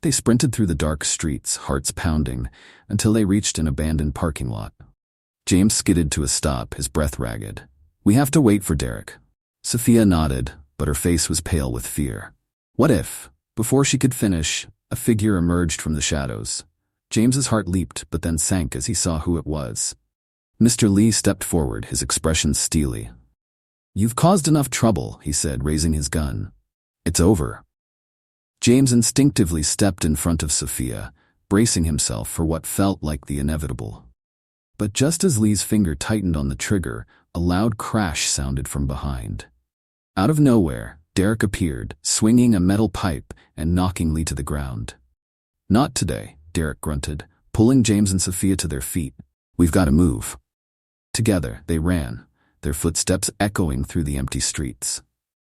They sprinted through the dark streets, hearts pounding, until they reached an abandoned parking lot. James skidded to a stop, his breath ragged. "We have to wait for Derek." Sophia nodded, but her face was pale with fear. "What if?" Before she could finish, a figure emerged from the shadows. James's heart leaped, but then sank as he saw who it was. Mr. Lee stepped forward, his expression steely. "You've caused enough trouble," he said, raising his gun. "It's over." James instinctively stepped in front of Sophia, bracing himself for what felt like the inevitable. But just as Lee's finger tightened on the trigger, a loud crash sounded from behind. Out of nowhere, Derek appeared, swinging a metal pipe and knocking Lee to the ground. "Not today," Derek grunted, pulling James and Sophia to their feet. "We've got to move." Together, they ran, their footsteps echoing through the empty streets.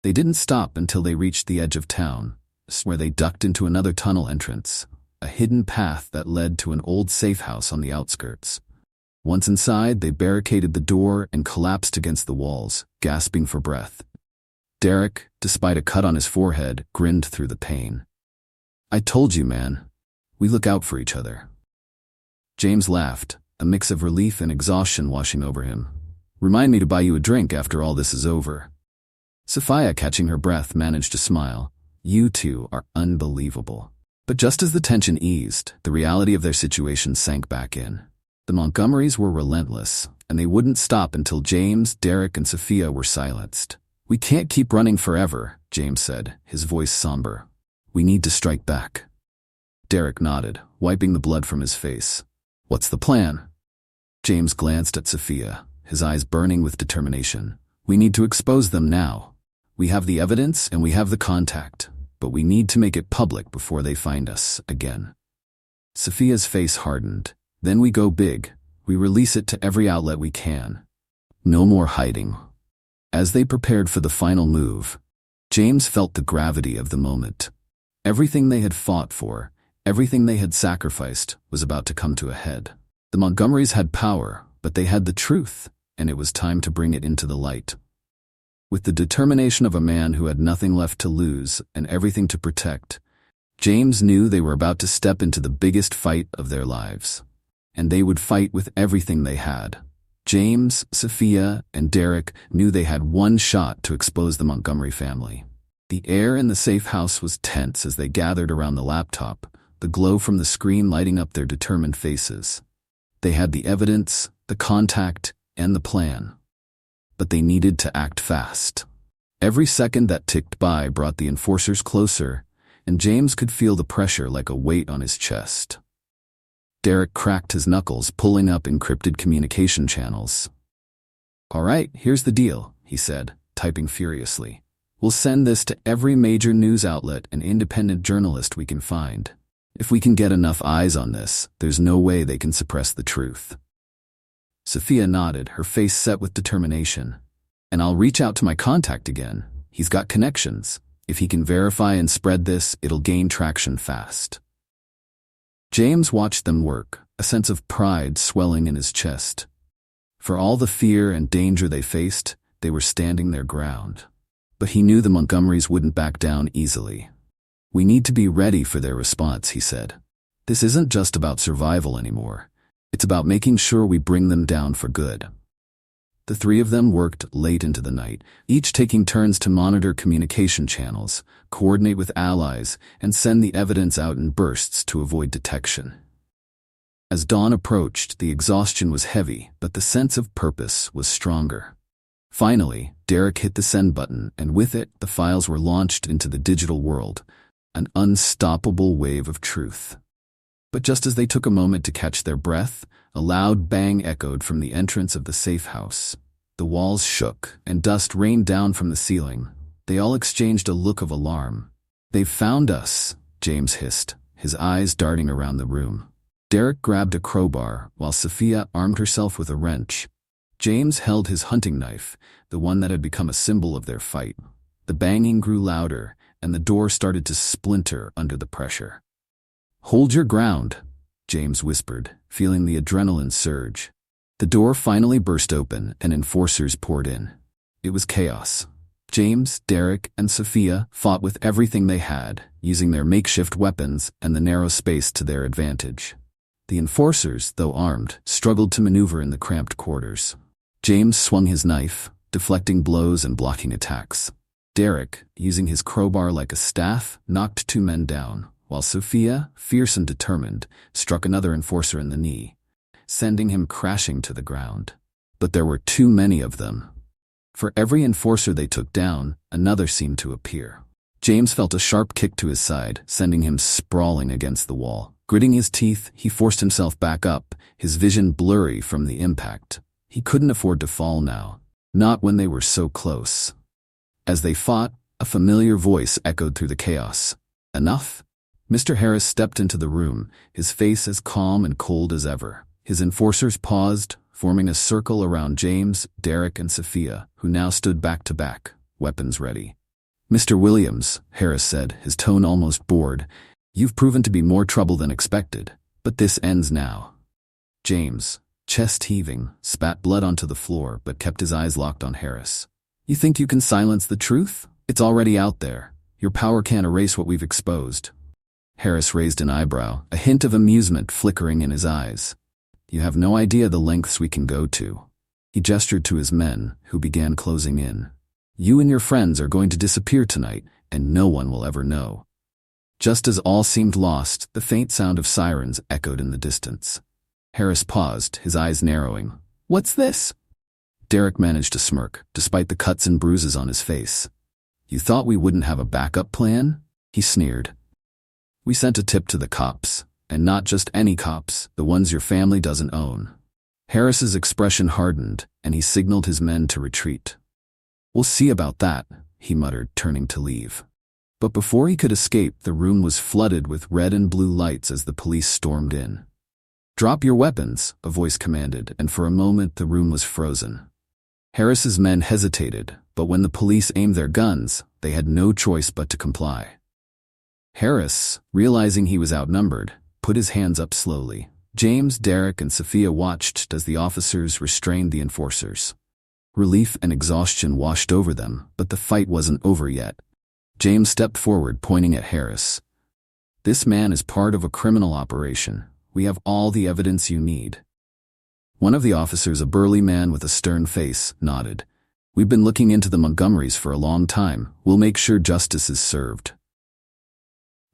They didn't stop until they reached the edge of town, where they ducked into another tunnel entrance, a hidden path that led to an old safe house on the outskirts. Once inside, they barricaded the door and collapsed against the walls, gasping for breath. Derek, despite a cut on his forehead, grinned through the pain. "I told you, man. We look out for each other." James laughed, a mix of relief and exhaustion washing over him. "Remind me to buy you a drink after all this is over." Sophia, catching her breath, managed to smile. "You two are unbelievable." But just as the tension eased, the reality of their situation sank back in. The Montgomerys were relentless, and they wouldn't stop until James, Derek, and Sophia were silenced. "We can't keep running forever," James said, his voice somber. "We need to strike back." Derek nodded, wiping the blood from his face. "What's the plan?" James glanced at Sophia, his eyes burning with determination. "We need to expose them now. We have the evidence and we have the contact, but we need to make it public before they find us again." Sophia's face hardened. "Then we go big. We release it to every outlet we can. No more hiding." As they prepared for the final move, James felt the gravity of the moment. Everything they had fought for, everything they had sacrificed, was about to come to a head. The Montgomerys had power, but they had the truth, and it was time to bring it into the light. With the determination of a man who had nothing left to lose and everything to protect, James knew they were about to step into the biggest fight of their lives. And they would fight with everything they had. James, Sophia, and Derek knew they had one shot to expose the Montgomery family. The air in the safe house was tense as they gathered around the laptop, the glow from the screen lighting up their determined faces. They had the evidence, the contact, and the plan. But they needed to act fast. Every second that ticked by brought the enforcers closer, and James could feel the pressure like a weight on his chest. Derek cracked his knuckles, pulling up encrypted communication channels. "All right, here's the deal," he said, typing furiously. "We'll send this to every major news outlet and independent journalist we can find. If we can get enough eyes on this, there's no way they can suppress the truth." Sophia nodded, her face set with determination. "And I'll reach out to my contact again. He's got connections. If he can verify and spread this, it'll gain traction fast." James watched them work, a sense of pride swelling in his chest. For all the fear and danger they faced, they were standing their ground. But he knew the Montgomerys wouldn't back down easily. "We need to be ready for their response," he said. "This isn't just about survival anymore. It's about making sure we bring them down for good." The three of them worked late into the night, each taking turns to monitor communication channels, coordinate with allies, and send the evidence out in bursts to avoid detection. As dawn approached, the exhaustion was heavy, but the sense of purpose was stronger. Finally, Derek hit the send button, and with it, the files were launched into the digital world, an unstoppable wave of truth. But just as they took a moment to catch their breath, a loud bang echoed from the entrance of the safe house. The walls shook, and dust rained down from the ceiling. They all exchanged a look of alarm. "They've found us," James hissed, his eyes darting around the room. Derek grabbed a crowbar, while Sophia armed herself with a wrench. James held his hunting knife, the one that had become a symbol of their fight. The banging grew louder, and the door started to splinter under the pressure. "Hold your ground," James whispered, feeling the adrenaline surge. The door finally burst open, and enforcers poured in. It was chaos. James, Derek, and Sophia fought with everything they had, using their makeshift weapons and the narrow space to their advantage. The enforcers, though armed, struggled to maneuver in the cramped quarters. James swung his knife, deflecting blows and blocking attacks. Derek, using his crowbar like a staff, knocked two men down, while Sophia, fierce and determined, struck another enforcer in the knee, sending him crashing to the ground. But there were too many of them. For every enforcer they took down, another seemed to appear. James felt a sharp kick to his side, sending him sprawling against the wall. Gritting his teeth, he forced himself back up, his vision blurry from the impact. He couldn't afford to fall now. Not when they were so close. As they fought, a familiar voice echoed through the chaos. "Enough?" Mr. Harris stepped into the room, his face as calm and cold as ever. His enforcers paused, forming a circle around James, Derek, and Sophia, who now stood back to back, weapons ready. "Mr. Williams," Harris said, his tone almost bored, "you've proven to be more trouble than expected, but this ends now." James, chest heaving, spat blood onto the floor but kept his eyes locked on Harris. "You think you can silence the truth? It's already out there. Your power can't erase what we've exposed." Harris raised an eyebrow, a hint of amusement flickering in his eyes. "You have no idea the lengths we can go to." He gestured to his men, who began closing in. "You and your friends are going to disappear tonight, and no one will ever know." Just as all seemed lost, the faint sound of sirens echoed in the distance. Harris paused, his eyes narrowing. "What's this?" Derek managed to smirk, despite the cuts and bruises on his face. "You thought we wouldn't have a backup plan?" He sneered. "We sent a tip to the cops, and not just any cops, the ones your family doesn't own." Harris's expression hardened, and he signaled his men to retreat. "We'll see about that," he muttered, turning to leave. But before he could escape, the room was flooded with red and blue lights as the police stormed in. "Drop your weapons," a voice commanded, and for a moment the room was frozen. Harris's men hesitated, but when the police aimed their guns, they had no choice but to comply. Harris, realizing he was outnumbered, put his hands up slowly. James, Derek, and Sophia watched as the officers restrained the enforcers. Relief and exhaustion washed over them, but the fight wasn't over yet. James stepped forward, pointing at Harris. "This man is part of a criminal operation. We have all the evidence you need." One of the officers, a burly man with a stern face, nodded. "We've been looking into the Montgomerys for a long time. We'll make sure justice is served."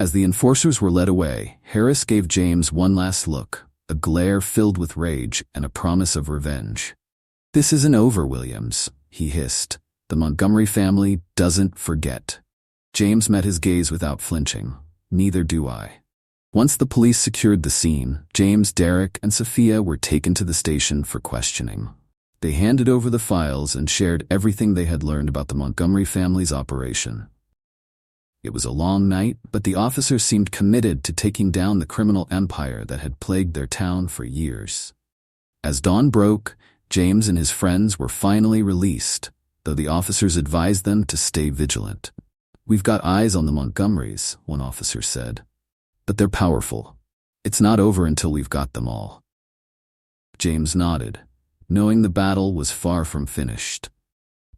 As the enforcers were led away, Harris gave James one last look, a glare filled with rage and a promise of revenge. "This isn't over, Williams," he hissed. "The Montgomery family doesn't forget." James met his gaze without flinching. "Neither do I." Once the police secured the scene, James, Derek, and Sophia were taken to the station for questioning. They handed over the files and shared everything they had learned about the Montgomery family's operation. It was a long night, but the officers seemed committed to taking down the criminal empire that had plagued their town for years. As dawn broke, James and his friends were finally released, though the officers advised them to stay vigilant. "We've got eyes on the Montgomerys," one officer said. "But they're powerful. It's not over until we've got them all." James nodded, knowing the battle was far from finished.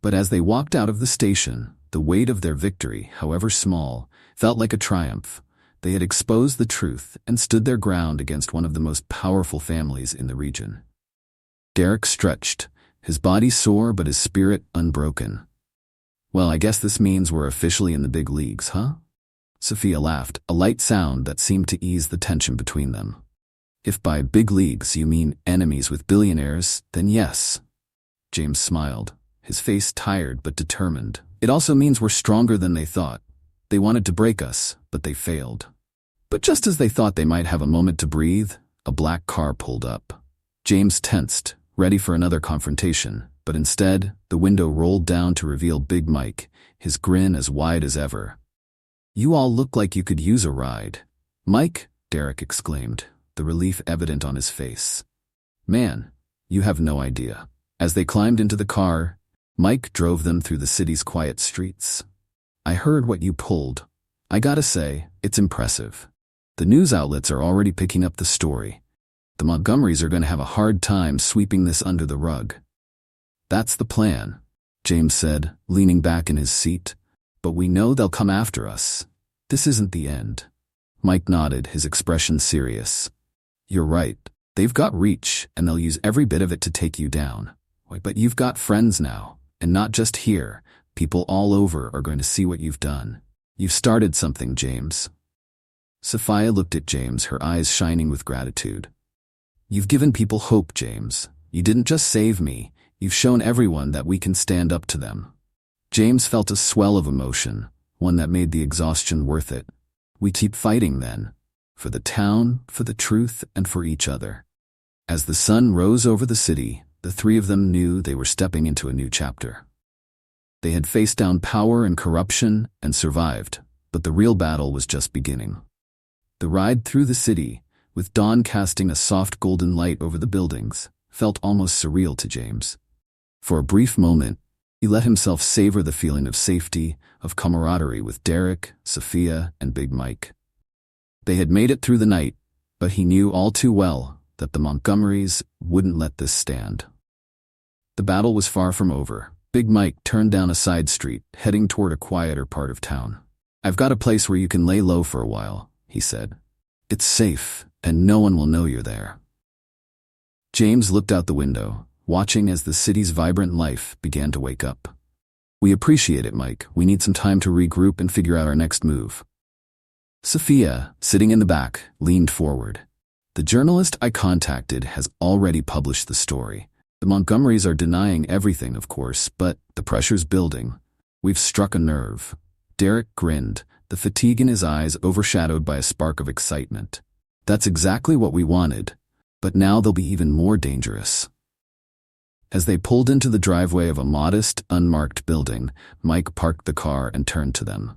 But as they walked out of the station, the weight of their victory, however small, felt like a triumph. They had exposed the truth and stood their ground against one of the most powerful families in the region. Derek stretched, his body sore but his spirit unbroken. "Well, I guess this means we're officially in the big leagues, huh?" Sophia laughed, a light sound that seemed to ease the tension between them. "If by big leagues you mean enemies with billionaires, then yes." James smiled, his face tired but determined. "It also means we're stronger than they thought. They wanted to break us, but they failed." But just as they thought they might have a moment to breathe, a black car pulled up. James tensed, ready for another confrontation, but instead, the window rolled down to reveal Big Mike, his grin as wide as ever. "You all look like you could use a ride." "Mike," Derek exclaimed, the relief evident on his face. "Man, you have no idea." As they climbed into the car, Mike drove them through the city's quiet streets. "I heard what you pulled. I gotta say, it's impressive. The news outlets are already picking up the story. The Montgomerys are going to have a hard time sweeping this under the rug." "That's the plan," James said, leaning back in his seat. "But we know they'll come after us. This isn't the end." Mike nodded, his expression serious. "You're right. They've got reach, and they'll use every bit of it to take you down. But you've got friends now, and not just here. People all over are going to see what you've done. You've started something, James." Sophia looked at James, her eyes shining with gratitude. "You've given people hope, James. You didn't just save me. You've shown everyone that we can stand up to them." James felt a swell of emotion, one that made the exhaustion worth it. We keep fighting then. For the town, for the truth, and for each other. As the sun rose over the city, the three of them knew they were stepping into a new chapter. They had faced down power and corruption and survived, but the real battle was just beginning. The ride through the city, with dawn casting a soft golden light over the buildings, felt almost surreal to James. For a brief moment, he let himself savor the feeling of safety, of camaraderie with Derek, Sophia, and Big Mike. They had made it through the night, but he knew all too well that the Montgomerys wouldn't let this stand. The battle was far from over. Big Mike turned down a side street, heading toward a quieter part of town. "I've got a place where you can lay low for a while," he said. "It's safe, and no one will know you're there." James looked out the window, watching as the city's vibrant life began to wake up. "We appreciate it, Mike. We need some time to regroup and figure out our next move." Sophia, sitting in the back, leaned forward. "The journalist I contacted has already published the story. The Montgomerys are denying everything, of course, but the pressure's building. We've struck a nerve." Derek grinned, the fatigue in his eyes overshadowed by a spark of excitement. "That's exactly what we wanted, but now they'll be even more dangerous." As they pulled into the driveway of a modest, unmarked building, Mike parked the car and turned to them.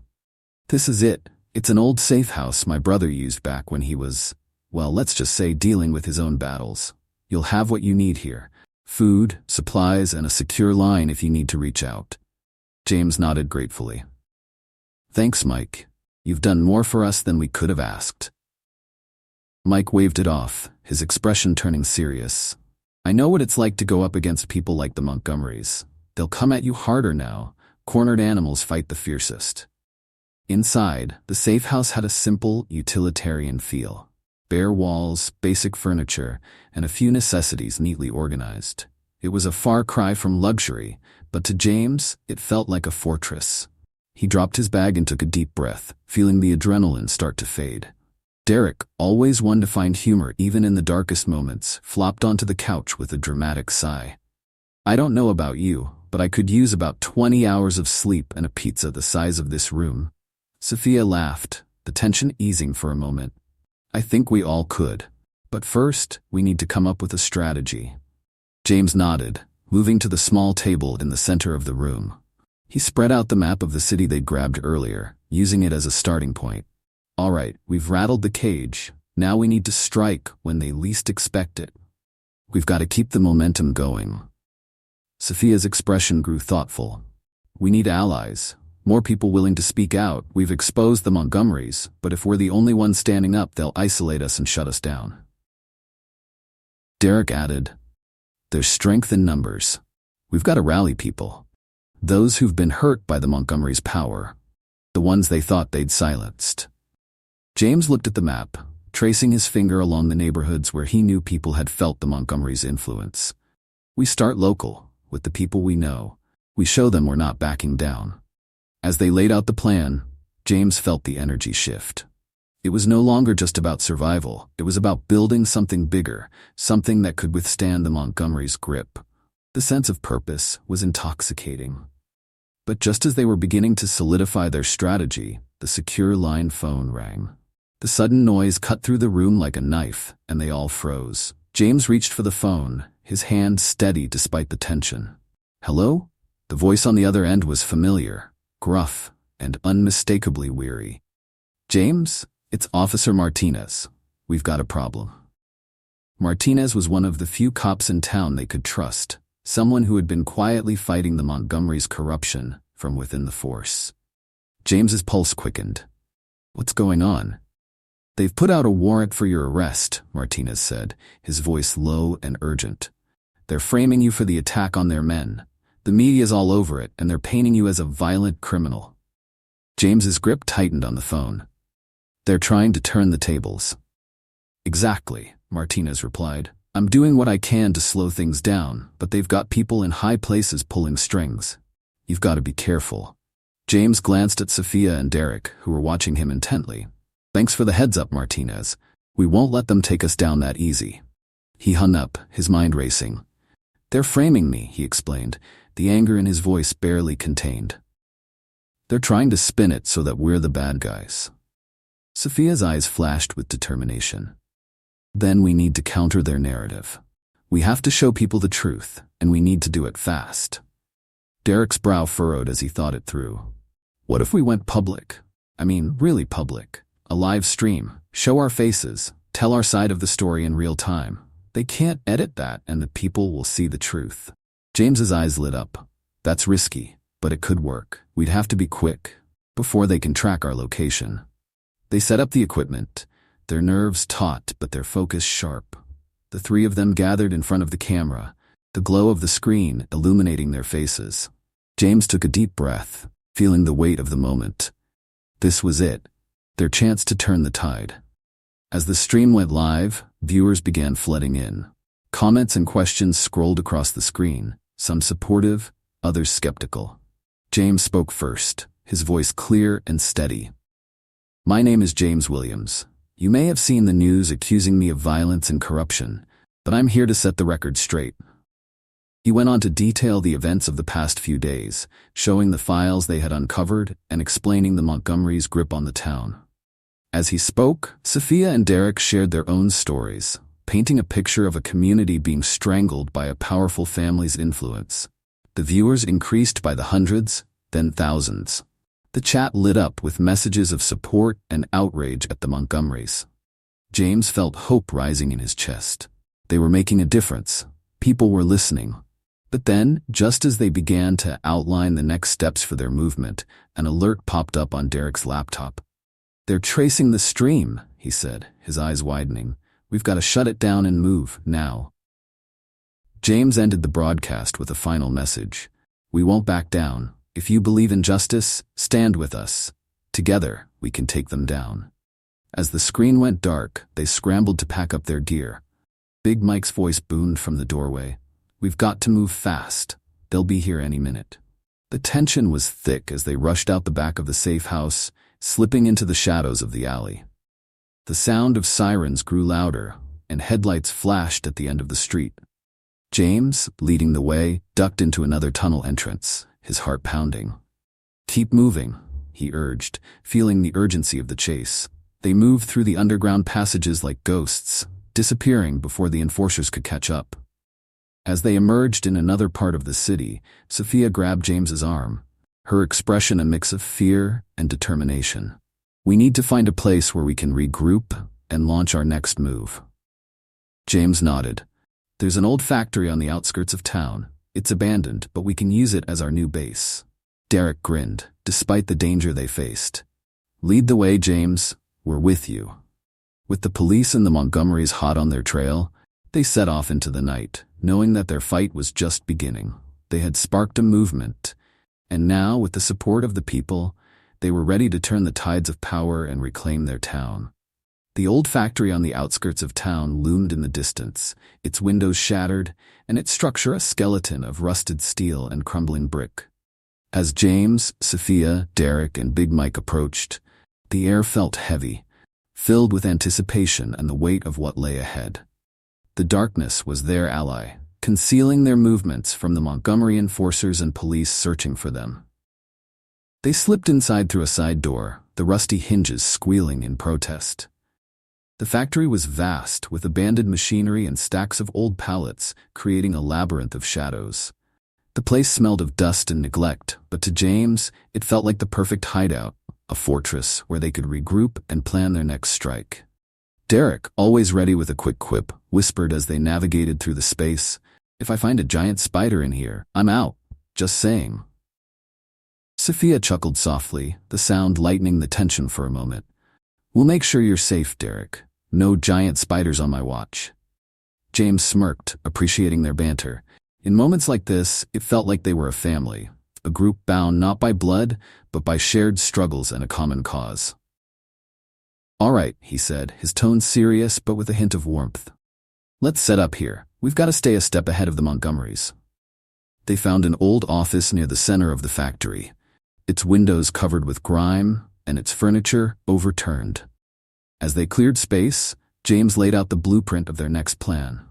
"This is it. It's an old safe house my brother used back when he was, well, let's just say dealing with his own battles. You'll have what you need here. Food, supplies, and a secure line if you need to reach out." James nodded gratefully. "Thanks, Mike. You've done more for us than we could have asked." Mike waved it off, his expression turning serious. "I know what it's like to go up against people like the Montgomerys. They'll come at you harder now. Cornered animals fight the fiercest." Inside, the safe house had a simple, utilitarian feel. Bare walls, basic furniture, and a few necessities neatly organized. It was a far cry from luxury, but to James, it felt like a fortress. He dropped his bag and took a deep breath, feeling the adrenaline start to fade. Derek, always one to find humor even in the darkest moments, flopped onto the couch with a dramatic sigh. "I don't know about you, but I could use about 20 hours of sleep and a pizza the size of this room." Sophia laughed, the tension easing for a moment. "I think we all could. But first, we need to come up with a strategy." James nodded, moving to the small table in the center of the room. He spread out the map of the city they'd grabbed earlier, using it as a starting point. "All right, we've rattled the cage. Now we need to strike when they least expect it. We've got to keep the momentum going." Sophia's expression grew thoughtful. "We need allies. More people willing to speak out. We've exposed the Montgomerys, but if we're the only ones standing up, they'll isolate us and shut us down." Derek added, "There's strength in numbers. We've got to rally people. Those who've been hurt by the Montgomerys' power. The ones they thought they'd silenced." James looked at the map, tracing his finger along the neighborhoods where he knew people had felt the Montgomerys' influence. "We start local, with the people we know. We show them we're not backing down." As they laid out the plan, James felt the energy shift. It was no longer just about survival. It was about building something bigger, something that could withstand the Montgomerys' grip. The sense of purpose was intoxicating. But just as they were beginning to solidify their strategy, the secure line phone rang. The sudden noise cut through the room like a knife, and they all froze. James reached for the phone, his hand steady despite the tension. "Hello?" The voice on the other end was familiar, gruff, and unmistakably weary. "James, it's Officer Martinez. We've got a problem." Martinez was one of the few cops in town they could trust, someone who had been quietly fighting the Montgomerys' corruption from within the force. James's pulse quickened. "What's going on?" "They've put out a warrant for your arrest," Martinez said, his voice low and urgent. "They're framing you for the attack on their men. The media's all over it, and they're painting you as a violent criminal." James's grip tightened on the phone. "They're trying to turn the tables." "Exactly," Martinez replied. "I'm doing what I can to slow things down, but they've got people in high places pulling strings. You've got to be careful." James glanced at Sophia and Derek, who were watching him intently. "Thanks for the heads up, Martinez. We won't let them take us down that easy." He hung up, his mind racing. "They're framing me," he explained, the anger in his voice barely contained. They're trying to spin it so that we're the bad guys. Sophia's eyes flashed with determination. Then we need to counter their narrative. We have to show people the truth, and we need to do it fast. Derek's brow furrowed as he thought it through. What if we went public? I mean, really public. A live stream, show our faces, tell our side of the story in real time. They can't edit that, and the people will see the truth. James's eyes lit up. That's risky, but it could work. We'd have to be quick, before they can track our location. They set up the equipment, their nerves taut but their focus sharp. The three of them gathered in front of the camera, the glow of the screen illuminating their faces. James took a deep breath, feeling the weight of the moment. This was it, their chance to turn the tide. As the stream went live, viewers began flooding in. Comments and questions scrolled across the screen, some supportive, others skeptical. James spoke first, his voice clear and steady. My name is James Williams. You may have seen the news accusing me of violence and corruption, but I'm here to set the record straight. He went on to detail the events of the past few days, showing the files they had uncovered and explaining the Montgomery's grip on the town. As he spoke, Sophia and Derek shared their own stories, painting a picture of a community being strangled by a powerful family's influence. The viewers increased by the hundreds, then thousands. The chat lit up with messages of support and outrage at the Montgomerys. James felt hope rising in his chest. They were making a difference. People were listening. But then, just as they began to outline the next steps for their movement, an alert popped up on Derek's laptop. They're tracing the stream, he said, his eyes widening. We've got to shut it down and move, now. James ended the broadcast with a final message. We won't back down. If you believe in justice, stand with us. Together, we can take them down. As the screen went dark, they scrambled to pack up their gear. Big Mike's voice boomed from the doorway. We've got to move fast. They'll be here any minute. The tension was thick as they rushed out the back of the safe house, slipping into the shadows of the alley. The sound of sirens grew louder, and headlights flashed at the end of the street. James, leading the way, ducked into another tunnel entrance, his heart pounding. Keep moving, he urged, feeling the urgency of the chase. They moved through the underground passages like ghosts, disappearing before the enforcers could catch up. As they emerged in another part of the city, Sophia grabbed James's arm, her expression a mix of fear and determination. We need to find a place where we can regroup and launch our next move. James nodded. There's an old factory on the outskirts of town. It's abandoned, but we can use it as our new base. Derek grinned, despite the danger they faced. Lead the way, James. We're with you. With the police and the Montgomerys hot on their trail, they set off into the night, knowing that their fight was just beginning. They had sparked a movement, and now, with the support of the people, they were ready to turn the tides of power and reclaim their town. The old factory on the outskirts of town loomed in the distance, its windows shattered, and its structure a skeleton of rusted steel and crumbling brick. As James, Sophia, Derek, and Big Mike approached, the air felt heavy, filled with anticipation and the weight of what lay ahead. The darkness was their ally, concealing their movements from the Montgomery enforcers and police searching for them. They slipped inside through a side door, the rusty hinges squealing in protest. The factory was vast, with abandoned machinery and stacks of old pallets, creating a labyrinth of shadows. The place smelled of dust and neglect, but to James, it felt like the perfect hideout, a fortress where they could regroup and plan their next strike. Derek, always ready with a quick quip, whispered as they navigated through the space, "If I find a giant spider in here, I'm out. Just saying." Sophia chuckled softly, the sound lightening the tension for a moment. "We'll make sure you're safe, Derek. No giant spiders on my watch." James smirked, appreciating their banter. In moments like this, it felt like they were a family, a group bound not by blood, but by shared struggles and a common cause. "All right," he said, his tone serious but with a hint of warmth. "Let's set up here. We've got to stay a step ahead of the Montgomerys." They found an old office near the center of the factory, its windows covered with grime and its furniture overturned. As they cleared space, James laid out the blueprint of their next plan.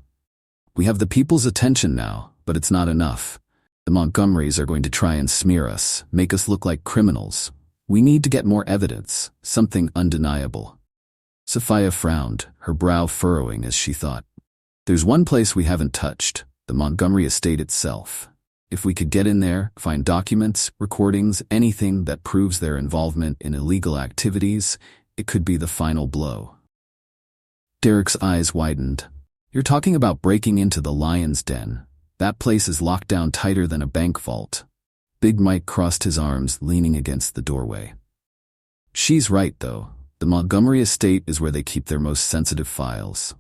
"We have the people's attention now, but it's not enough. The Montgomerys are going to try and smear us, make us look like criminals. We need to get more evidence, something undeniable. Sophia frowned, her brow furrowing as she thought. There's one place we haven't touched, the Montgomery estate itself. If we could get in there, find documents, recordings, anything that proves their involvement in illegal activities, it could be the final blow. Derek's eyes widened. You're talking about breaking into the lion's den. That place is locked down tighter than a bank vault. Big Mike crossed his arms, leaning against the doorway. She's right, though. The Montgomery estate is where they keep their most sensitive files.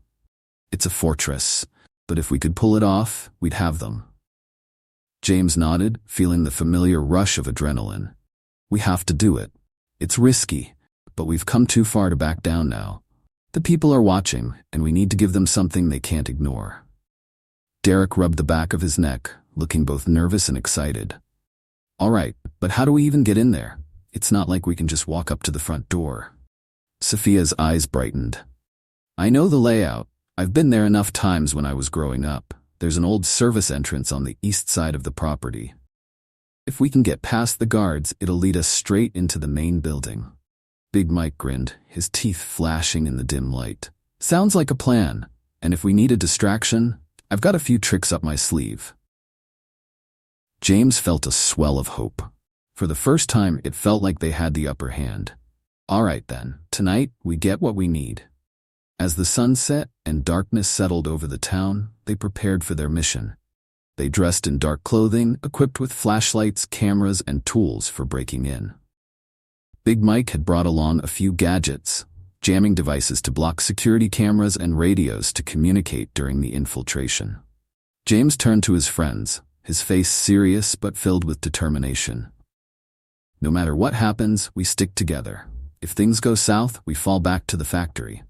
It's a fortress, but if we could pull it off, we'd have them. James nodded, feeling the familiar rush of adrenaline. We have to do it. It's risky, but we've come too far to back down now. The people are watching, and we need to give them something they can't ignore. Derek rubbed the back of his neck, looking both nervous and excited. All right, but how do we even get in there? It's not like we can just walk up to the front door. Sophia's eyes brightened. I know the layout. I've been there enough times when I was growing up. There's an old service entrance on the east side of the property. If we can get past the guards, it'll lead us straight into the main building. Big Mike grinned, his teeth flashing in the dim light. Sounds like a plan. And if we need a distraction, I've got a few tricks up my sleeve. James felt a swell of hope. For the first time, it felt like they had the upper hand. All right then, tonight we get what we need. As the sun set and darkness settled over the town, they prepared for their mission. They dressed in dark clothing, equipped with flashlights, cameras, and tools for breaking in. Big Mike had brought along a few gadgets, jamming devices to block security cameras and radios to communicate during the infiltration. James turned to his friends, his face serious but filled with determination. No matter what happens, we stick together. If things go south, we fall back to the factory.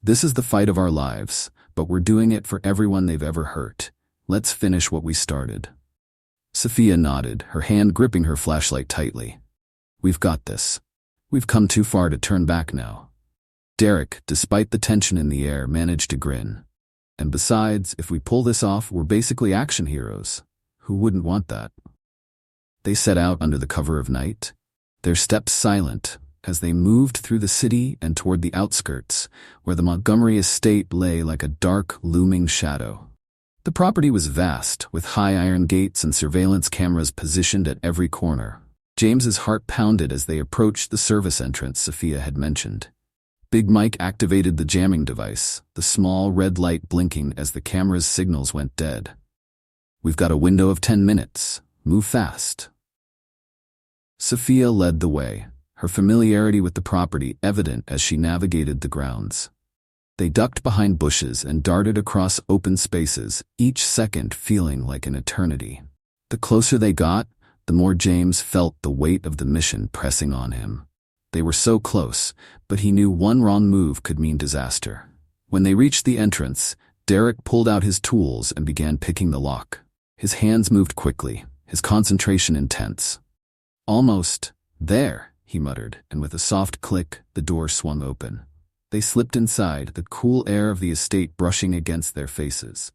This is the fight of our lives, but we're doing it for everyone they've ever hurt. Let's finish what we started. Sophia nodded, her hand gripping her flashlight tightly. We've got this. We've come too far to turn back now. Derek, despite the tension in the air, managed to grin. And besides, if we pull this off, we're basically action heroes. Who wouldn't want that? They set out under the cover of night, their steps silent, as they moved through the city and toward the outskirts, where the Montgomery estate lay like a dark, looming shadow. The property was vast, with high iron gates and surveillance cameras positioned at every corner. James's heart pounded as they approached the service entrance Sophia had mentioned. Big Mike activated the jamming device, the small red light blinking as the camera's signals went dead. We've got a window of 10 minutes. Move fast. Sophia led the way, her familiarity with the property evident as she navigated the grounds. They ducked behind bushes and darted across open spaces, each second feeling like an eternity. The closer they got, the more James felt the weight of the mission pressing on him. They were so close, but he knew one wrong move could mean disaster. When they reached the entrance, Derek pulled out his tools and began picking the lock. His hands moved quickly, his concentration intense. Almost there, he muttered, and with a soft click, the door swung open. They slipped inside, the cool air of the estate brushing against their faces.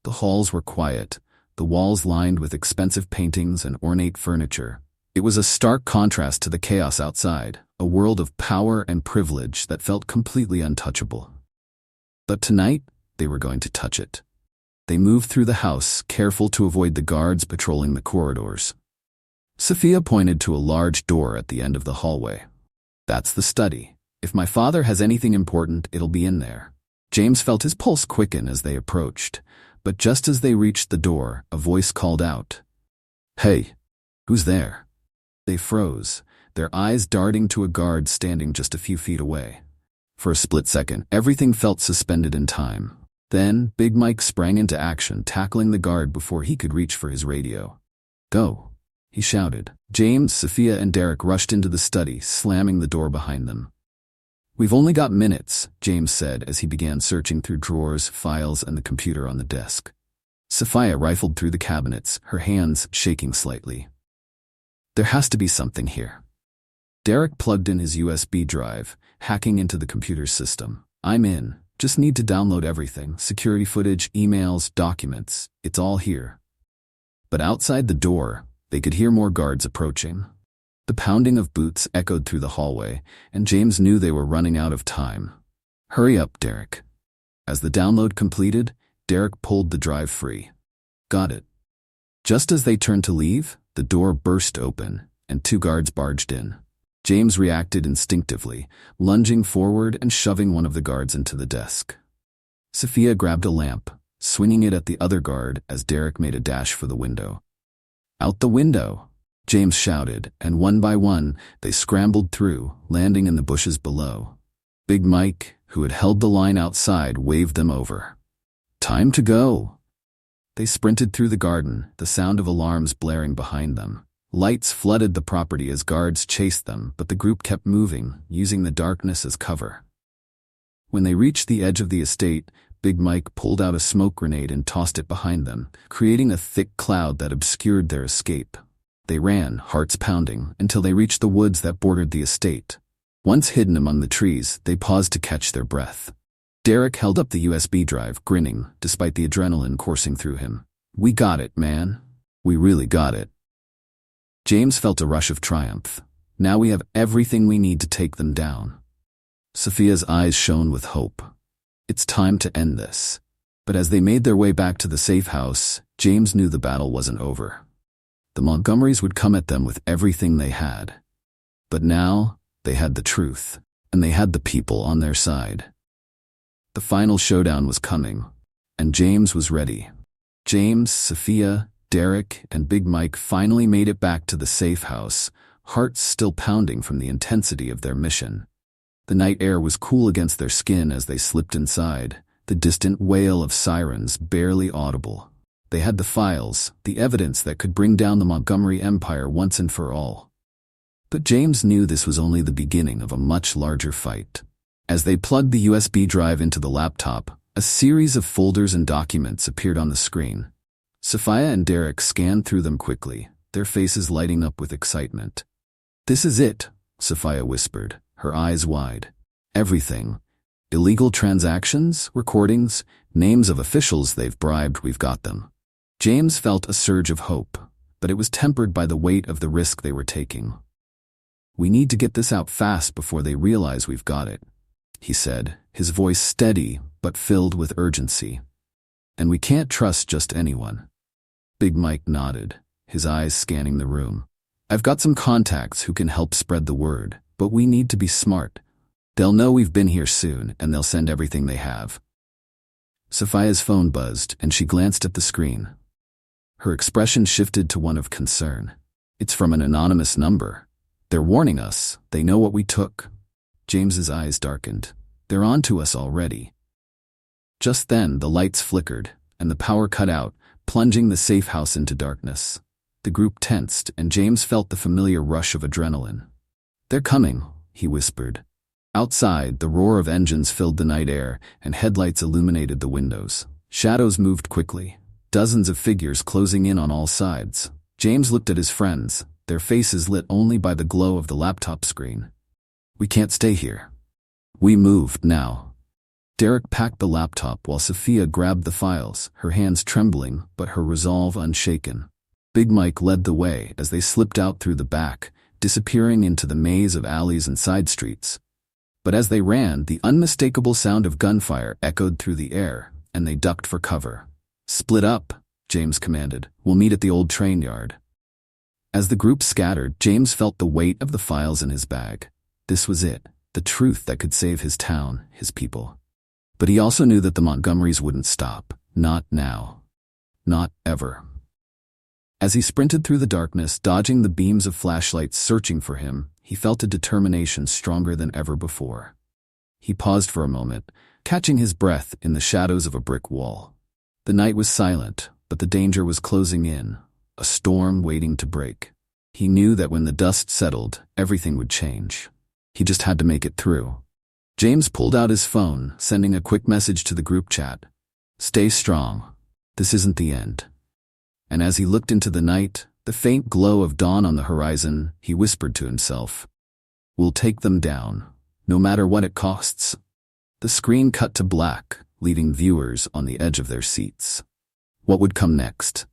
The halls were quiet, the walls lined with expensive paintings and ornate furniture. It was a stark contrast to the chaos outside, a world of power and privilege that felt completely untouchable. But tonight, they were going to touch it. They moved through the house, careful to avoid the guards patrolling the corridors. Sophia pointed to a large door at the end of the hallway. That's the study. If my father has anything important, it'll be in there. James felt his pulse quicken as they approached, but just as they reached the door, a voice called out. Hey, who's there? They froze, their eyes darting to a guard standing just a few feet away. For a split second, everything felt suspended in time. Then, Big Mike sprang into action, tackling the guard before he could reach for his radio. Go, he shouted. James, Sophia, and Derek rushed into the study, slamming the door behind them. We've only got minutes, James said as he began searching through drawers, files, and the computer on the desk. Sophia rifled through the cabinets, her hands shaking slightly. There has to be something here. Derek plugged in his USB drive, hacking into the computer's system. I'm in. Just need to download everything. Security footage, emails, documents. It's all here. But outside the door, they could hear more guards approaching. The pounding of boots echoed through the hallway, and James knew they were running out of time. "Hurry up, Derek." As the download completed, Derek pulled the drive free. "Got it." Just as they turned to leave, the door burst open, and 2 guards barged in. James reacted instinctively, lunging forward and shoving one of the guards into the desk. Sophia grabbed a lamp, swinging it at the other guard as Derek made a dash for the window. "Out the window!" James shouted, and one by one, they scrambled through, landing in the bushes below. Big Mike, who had held the line outside, waved them over. "Time to go!" They sprinted through the garden, the sound of alarms blaring behind them. Lights flooded the property as guards chased them, but the group kept moving, using the darkness as cover. When they reached the edge of the estate, Big Mike pulled out a smoke grenade and tossed it behind them, creating a thick cloud that obscured their escape. They ran, hearts pounding, until they reached the woods that bordered the estate. Once hidden among the trees, they paused to catch their breath. Derek held up the USB drive, grinning, despite the adrenaline coursing through him. "We got it, man. We really got it." James felt a rush of triumph. Now we have everything we need to take them down. Sophia's eyes shone with hope. It's time to end this. But as they made their way back to the safe house, James knew the battle wasn't over. The Montgomerys would come at them with everything they had. But now, they had the truth, and they had the people on their side. The final showdown was coming, and James was ready. James, Sophia, Derek, and Big Mike finally made it back to the safe house, hearts still pounding from the intensity of their mission. The night air was cool against their skin as they slipped inside, the distant wail of sirens barely audible. They had the files, the evidence that could bring down the Montgomery empire once and for all. But James knew this was only the beginning of a much larger fight. As they plugged the USB drive into the laptop, a series of folders and documents appeared on the screen. Sophia and Derek scanned through them quickly, their faces lighting up with excitement. "This is it," Sophia whispered, her eyes wide. "Everything. Illegal transactions, recordings, names of officials they've bribed, we've got them." James felt a surge of hope, but it was tempered by the weight of the risk they were taking. "We need to get this out fast before they realize we've got it," he said, his voice steady but filled with urgency. "And we can't trust just anyone." Big Mike nodded, his eyes scanning the room. "I've got some contacts who can help spread the word, but we need to be smart. They'll know we've been here soon, and they'll send everything they have." Sophia's phone buzzed, and she glanced at the screen. Her expression shifted to one of concern. "It's from an anonymous number. They're warning us. They know what we took." James's eyes darkened. "They're on to us already." Just then, the lights flickered, and the power cut out, plunging the safe house into darkness. The group tensed, and James felt the familiar rush of adrenaline. "They're coming," he whispered. Outside, the roar of engines filled the night air, and headlights illuminated the windows. Shadows moved quickly, dozens of figures closing in on all sides. James looked at his friends, their faces lit only by the glow of the laptop screen. "We can't stay here." "We moved now." Derek packed the laptop while Sophia grabbed the files, her hands trembling but her resolve unshaken. Big Mike led the way as they slipped out through the back, disappearing into the maze of alleys and side streets. But as they ran, the unmistakable sound of gunfire echoed through the air, and they ducked for cover. "Split up," James commanded. "We'll meet at the old train yard." As the group scattered, James felt the weight of the files in his bag. This was it, the truth that could save his town, his people. But he also knew that the Montgomerys wouldn't stop. Not now. Not ever. As he sprinted through the darkness, dodging the beams of flashlights searching for him, he felt a determination stronger than ever before. He paused for a moment, catching his breath in the shadows of a brick wall. The night was silent, but the danger was closing in, a storm waiting to break. He knew that when the dust settled, everything would change. He just had to make it through. James pulled out his phone, sending a quick message to the group chat. "Stay strong. This isn't the end." And as he looked into the night, the faint glow of dawn on the horizon, he whispered to himself, "We'll take them down, no matter what it costs." The screen cut to black, leaving viewers on the edge of their seats. What would come next?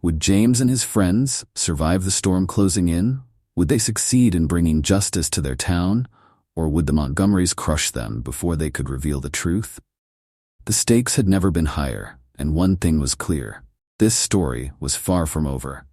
Would James and his friends survive the storm closing in? Would they succeed in bringing justice to their town? Or would the Montgomerys crush them before they could reveal the truth? The stakes had never been higher, and one thing was clear. This story was far from over.